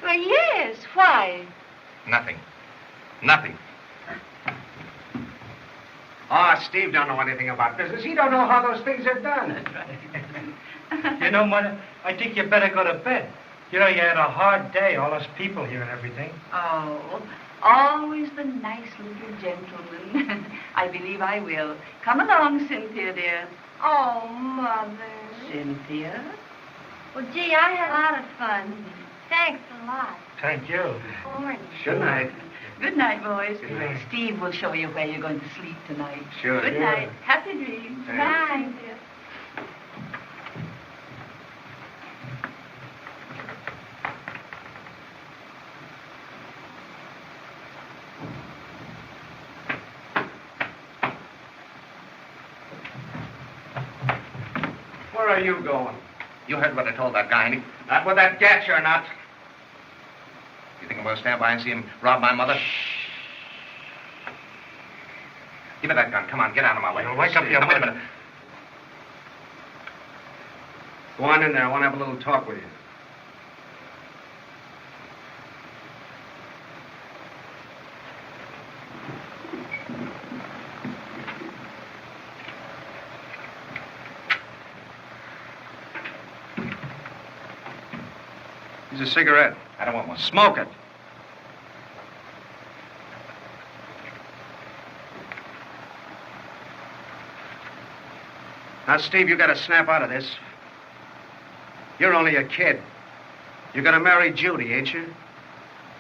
Well, yes. Why? Nothing. Nothing. Oh, Steve don't know anything about business. He don't know how those things are done. You know, Mother, I think you better go to bed. You know, you had a hard day, all those people here and everything. Oh, always the nice little gentleman. I believe I will. Come along, Cynthia, dear. Oh, Mother. Cynthia? Well, gee, I had a lot of fun. Thanks a lot. Thank you. Morning. Good night. Good night, boys. Good night. Steve will show you where you're going to sleep tonight. Sure. Good Sure. night. Happy dreams. Thanks. Bye, Cynthia. Where are you going? You heard what I told that guy. Not with that gat, you're not. You think I'm going to stand by and see him rob my mother? Give me that gun. Come on, get out of my way. You'll wake up your Now, wait a mother. minute. Go on in there. I want to have a little talk with you. Here's a cigarette. I don't want one. Smoke it. Now, Steve, you got to snap out of this. You're only a kid. You're going to marry Judy, ain't you?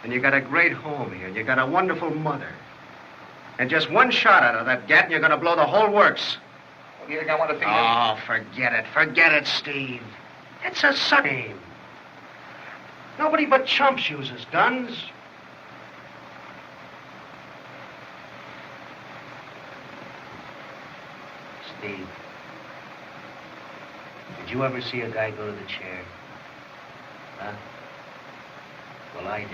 And you got a great home here. You got a wonderful mother. And just one shot out of that gat, and you're going to blow the whole works. What do you think I want to think Oh, forget it. Forget it, Steve. It's a suck game. Nobody but chumps uses guns. Steve, did you ever see a guy go to the chair? Huh? Well, I did.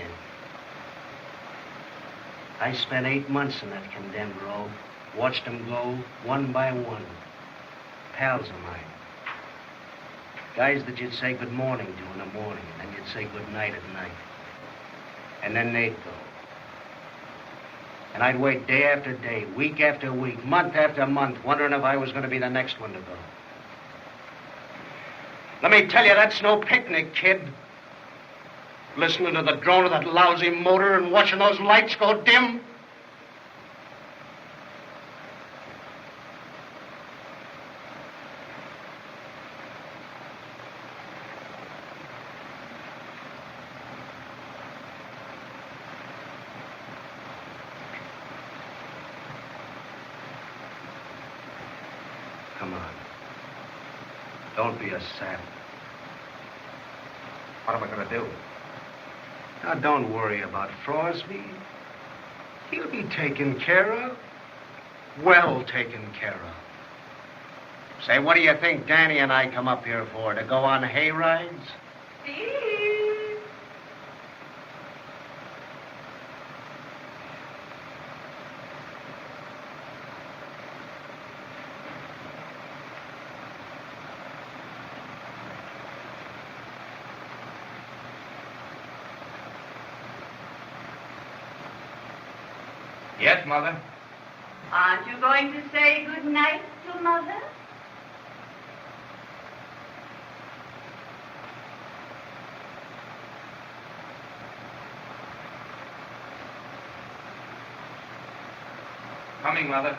I spent 8 months in that condemned row, watched them go one by one. Pals of mine. Guys that you'd say good morning to in the morning, and then you'd say good night at night. And then they'd go. And I'd wait day after day, week after week, month after month, wondering if I was going to be the next one to go. Let me tell you, that's no picnic, kid. Listening to the drone of that lousy motor and watching those lights go dim. Come on. Don't be a sap. What am I going to do? Now, don't worry about Frosby. He'll be taken care of. Well taken care of. Say, what do you think Danny and I come up here for? To go on hay rides? Steve! Yes, Mother? Aren't you going to say good night to Mother? Coming, Mother.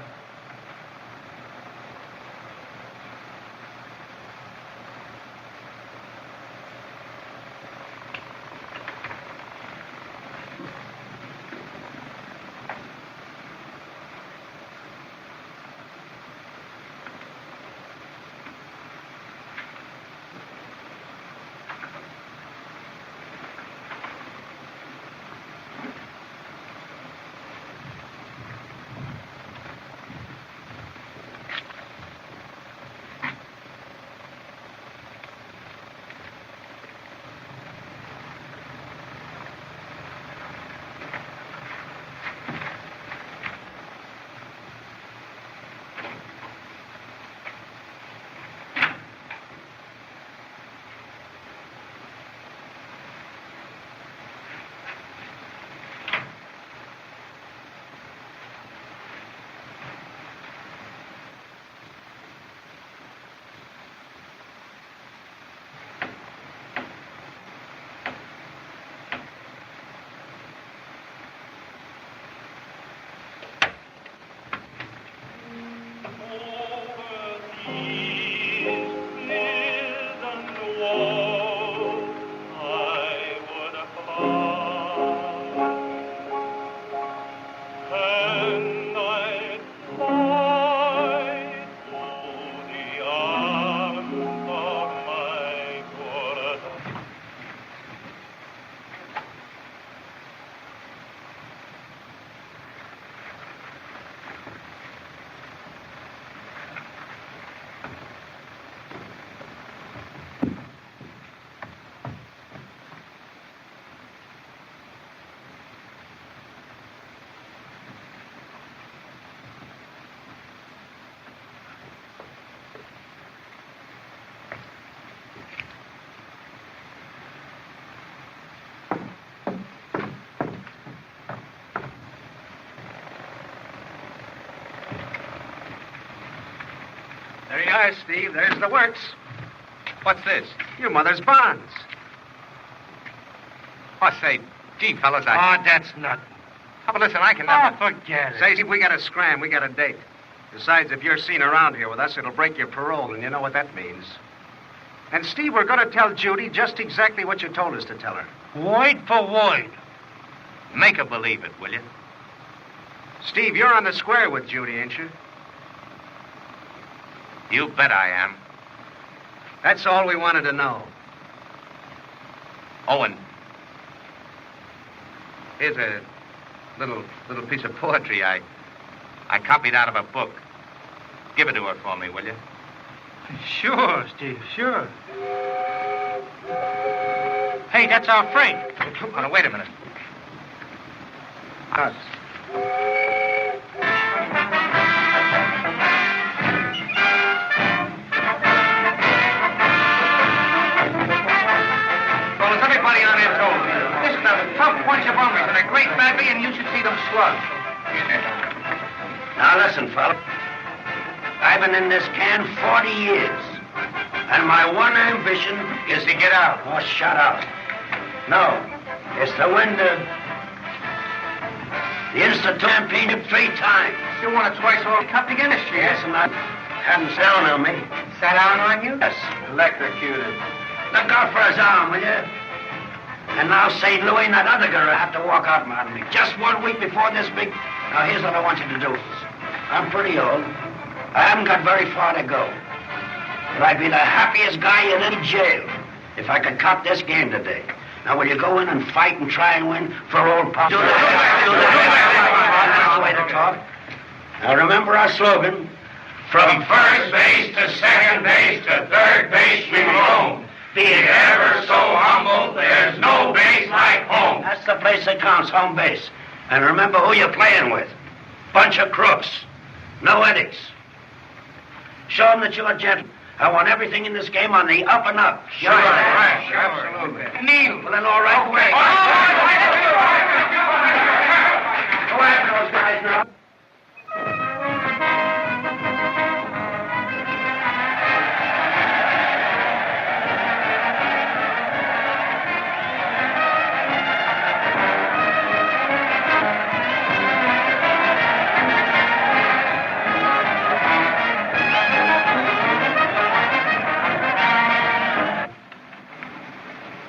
are, Steve. There's the works. What's this? Your mother's bonds. Oh, say, gee, fellas, Oh, that's nothing. Oh, but listen, I can never... forget it. Say, we got to scram. We got a date. Besides, if you're seen around here with us, it'll break your parole, and you know what that means. And, Steve, we're going to tell Judy just exactly what you told us to tell her. Word for word. Make her believe it, will you? Steve, you're on the square with Judy, ain't you? You bet I am. That's all we wanted to know. Owen, here's a little piece of poetry I copied out of a book. Give it to her for me, will you? Sure, Steve, sure. Hey, that's our friend. Come on, wait a minute. Well, as everybody on there told me, this is a tough bunch of homies, and they're great badly, and you should see them slug. Now listen, fella. I've been in this can 40 years. And my one ambition is to get out. Oh, shut up. No. It's to win the Institute Championship 3 times. You won it twice all cup again this year. Yes, and I hadn't sat down on me. Sat down on you? Yes. Electrocuted. Look out for his arm, will you? And now St. Louis and that other girl have to walk out on me. Just 1 week before this big... Now, here's what I want you to do. I'm pretty old. I haven't got very far to go. But I'd be the happiest guy in any jail if I could cop this game today. Now, will you go in and fight and try and win for old Pop? Do that. That's the way to talk. Now, remember our slogan. From first base to second base to third base we roam. Be it ever so humble, there's no base like home. That's the place that counts, home base. And remember who you're playing with. Bunch of crooks. No eddies. Show them that you're a gentleman. I want everything in this game on the up and up. Sure, right. Absolutely. Kneel. Well, then, all right. Okay. Go after those guys now.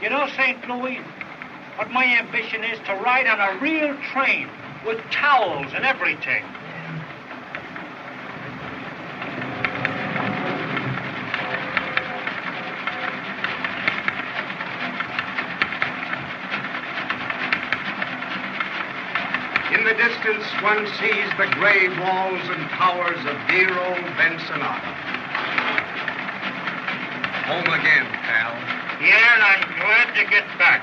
You know, St. Louis, what my ambition is to ride on a real train with towels and everything. In the distance, one sees the gray walls and towers of dear old Bensenata. Home again, pal. Yeah, and I'm glad to get back.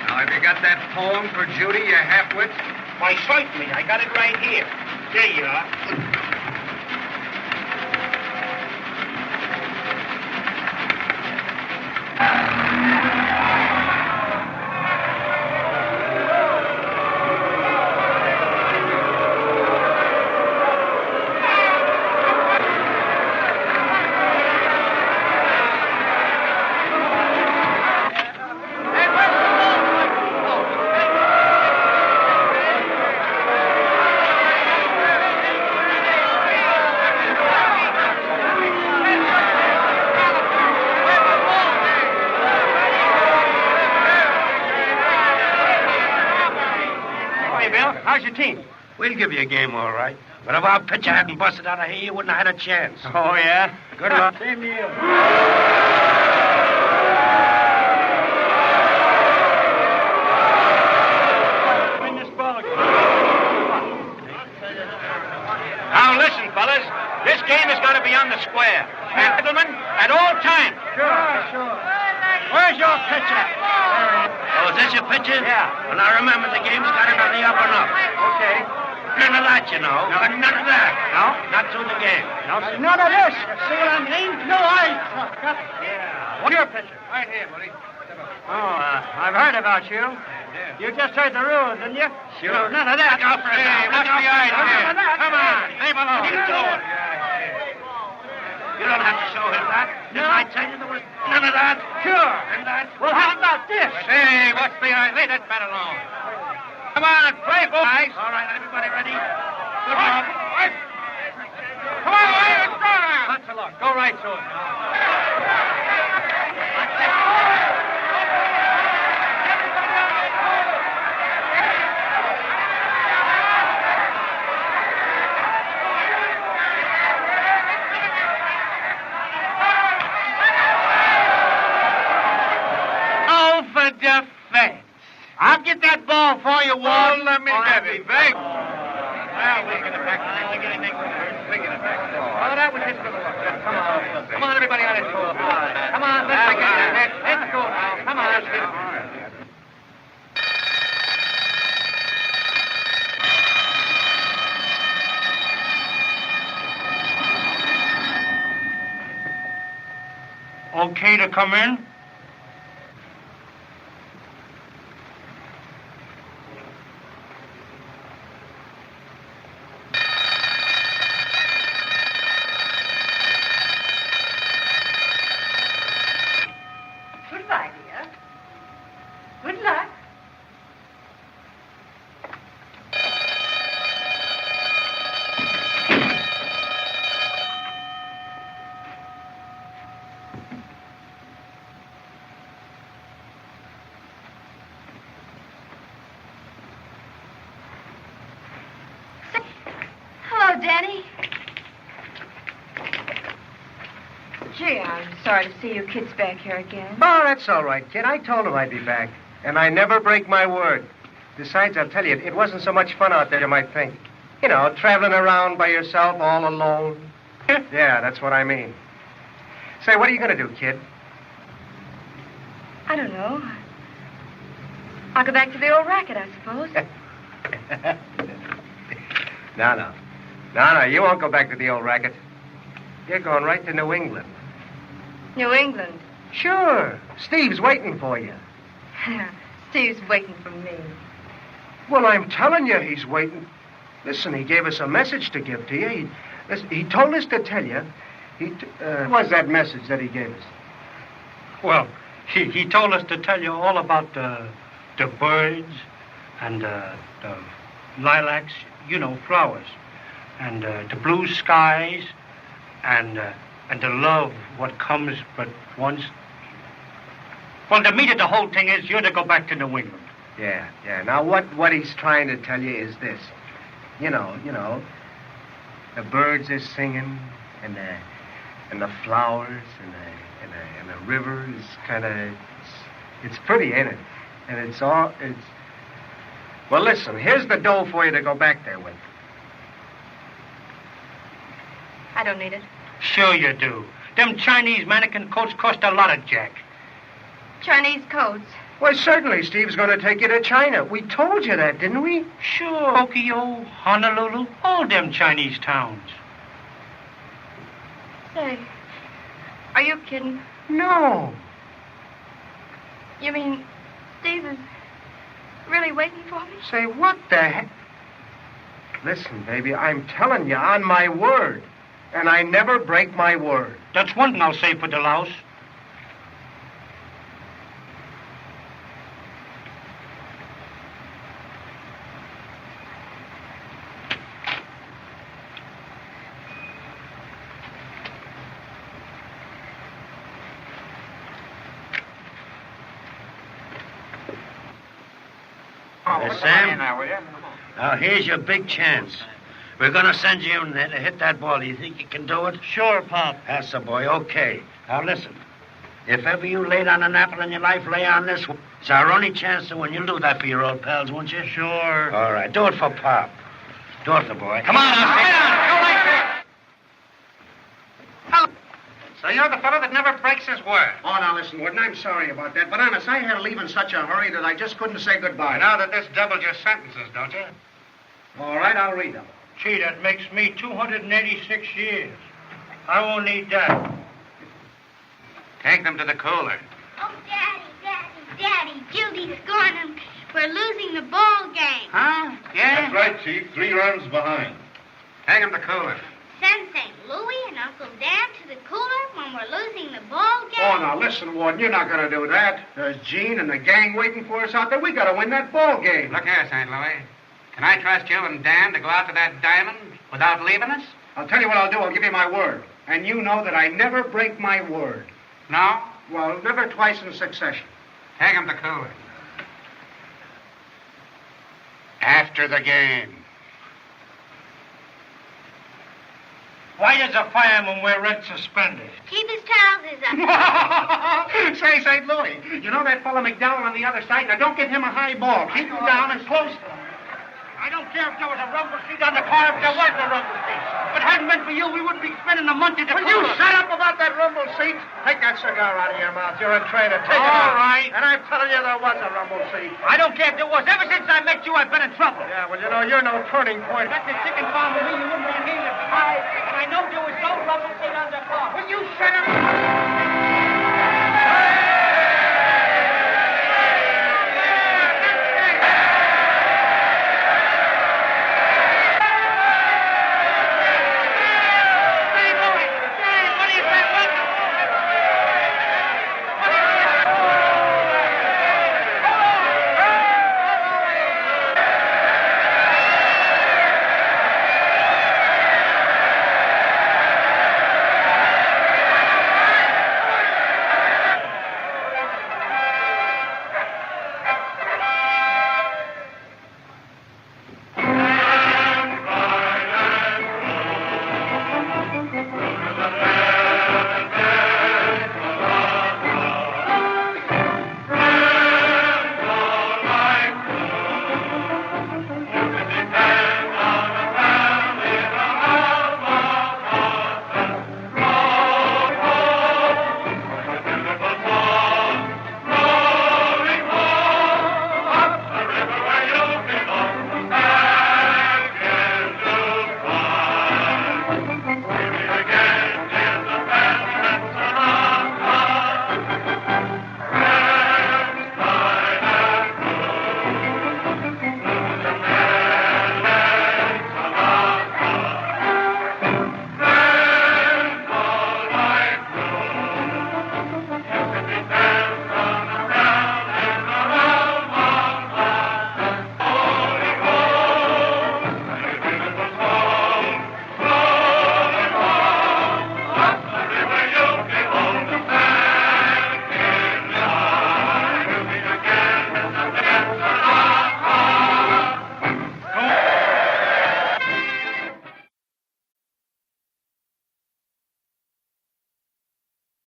Now, have you got that poem for Judy, you half-wit? Why, certainly. I got it right here. There you are. How's your team? We'll give you a game, all right. But if our pitcher hadn't busted out of here, you wouldn't have had a chance. Oh, yeah? Good luck. Same to you. Win this ball again. Now, listen, fellas. This game is going to be on the square. Gentlemen, at all times. Sure. Where's your pitcher? Oh, is this your pitcher? Yeah. Well, now remember, the game's got it on the up and up. Okay. None of that, you know. No. None of that. No? Not through the game. No, none of this. See what I mean? No, yeah. What's your pitcher? Right here, buddy. Oh, I've heard about you. You just heard the rules, didn't you? Sure. No, none of that. Look out for it. Hey, what's the idea? None of that. Come on, leave alone. Get going. You don't have to show him that. Didn't I tell you there was none of that? Sure. And that? Well, how about this? Hey, what's the idea? Leave that bat alone. Come on, play, boys. All right, everybody ready? Good luck. Come on, let's go now. Lots of luck. Go right to it. Oh, for defense. I'll get that ball for you, Ward. Oh, let me get it. Thanks. Well, we can attack. We can attack. Oh, that was just good luck. Come on. Come on, everybody on this ball. Come on, let's get it. Let's go now. Come on. Okay to come in? Goodbye, dear. Good luck. Hello, Danny. Gee, I'm sorry to see you kids back here again. Oh, that's all right, kid. I told him I'd be back. And I never break my word. Besides, I'll tell you, it wasn't so much fun out there you might think. You know, traveling around by yourself all alone. Yeah, that's what I mean. Say, what are you going to do, kid? I don't know. I'll go back to the old racket, I suppose. No, you won't go back to the old racket. You're going right to New England. New England. Sure. Steve's waiting for you. Steve's waiting for me. Well, I'm telling you, he's waiting. Listen, he gave us a message to give to you. He told us to tell you. What was that message that he gave us? Well, he told us to tell you all about the birds and the lilacs, you know, flowers, and the blue skies, and the love what comes but once. Well, the meat of the whole thing is you're to go back to New England. Yeah. Now, what he's trying to tell you is this. You know, the birds are singing, and the flowers, and the river is kind of, it's pretty, ain't it? And it's. Well, listen, here's the dough for you to go back there with. I don't need it. Sure you do. Them Chinese mannequin coats cost a lot of jack. Chinese coats. Well, certainly Steve's going to take you to China. We told you that, didn't we? Sure. Tokyo, Honolulu, all them Chinese towns. Say, are you kidding? No. You mean Steve is really waiting for me? Say, what the heck? Listen, baby, I'm telling you on my word. And I never break my word. That's one thing I'll say for the louse. Sam, now here's your big chance. We're going to send you in there to hit that ball. Do you think you can do it? Sure, Pop. That's the boy. Okay. Now, listen. If ever you laid on an apple in your life, lay on this one. It's our only chance to win. You'll do that for your old pals, won't you? Sure. All right. Do it for Pop. Do it for the boy. Come on, now. Right on. Go like that. So you're the fellow that never breaks his word. Oh, now listen, Warden, I'm sorry about that, but honest, I had to leave in such a hurry that I just couldn't say goodbye. Now that this doubles your sentences, don't you? All right, I'll read them. Gee, that makes me 286 years. I won't need that. Take them to the cooler. Oh, Daddy, Judy's gone and we're losing the ball game. Huh? Yeah? That's right, Chief. 3 runs behind. Take them to cooler. Send St. Louis and Uncle Dan to the cooler when we're losing the ball game? Oh, now, listen, Warden, you're not going to do that. There's Gene and the gang waiting for us out there. We got to win that ball game. Look here, St. Louis. Can I trust you and Dan to go out to that diamond without leaving us? I'll tell you what I'll do. I'll give you my word. And you know that I never break my word. No? Well, never twice in succession. Take him to Cooley. After the game. Why does a fireman wear red suspenders? Keep his trousers up. Say, St. Louis, you know that fellow McDowell on the other side? Now, don't give him a high ball. Keep him down and close to him. I don't care if there was a rumble seat on the car, if there was a rumble seat. If it hadn't been for you, we wouldn't be spending a month in the Will you shut up about that rumble seat? Take that cigar out of your mouth. You're a traitor. Take it All out. right. And I'm telling you there was a rumble seat. I don't care if there was. Ever since I met you, I've been in trouble. Yeah, well, you know, you're no turning point. That's the chicken farm with me. You wouldn't be here to hide. And I know there was no rumble seat on the car. Will you shut up?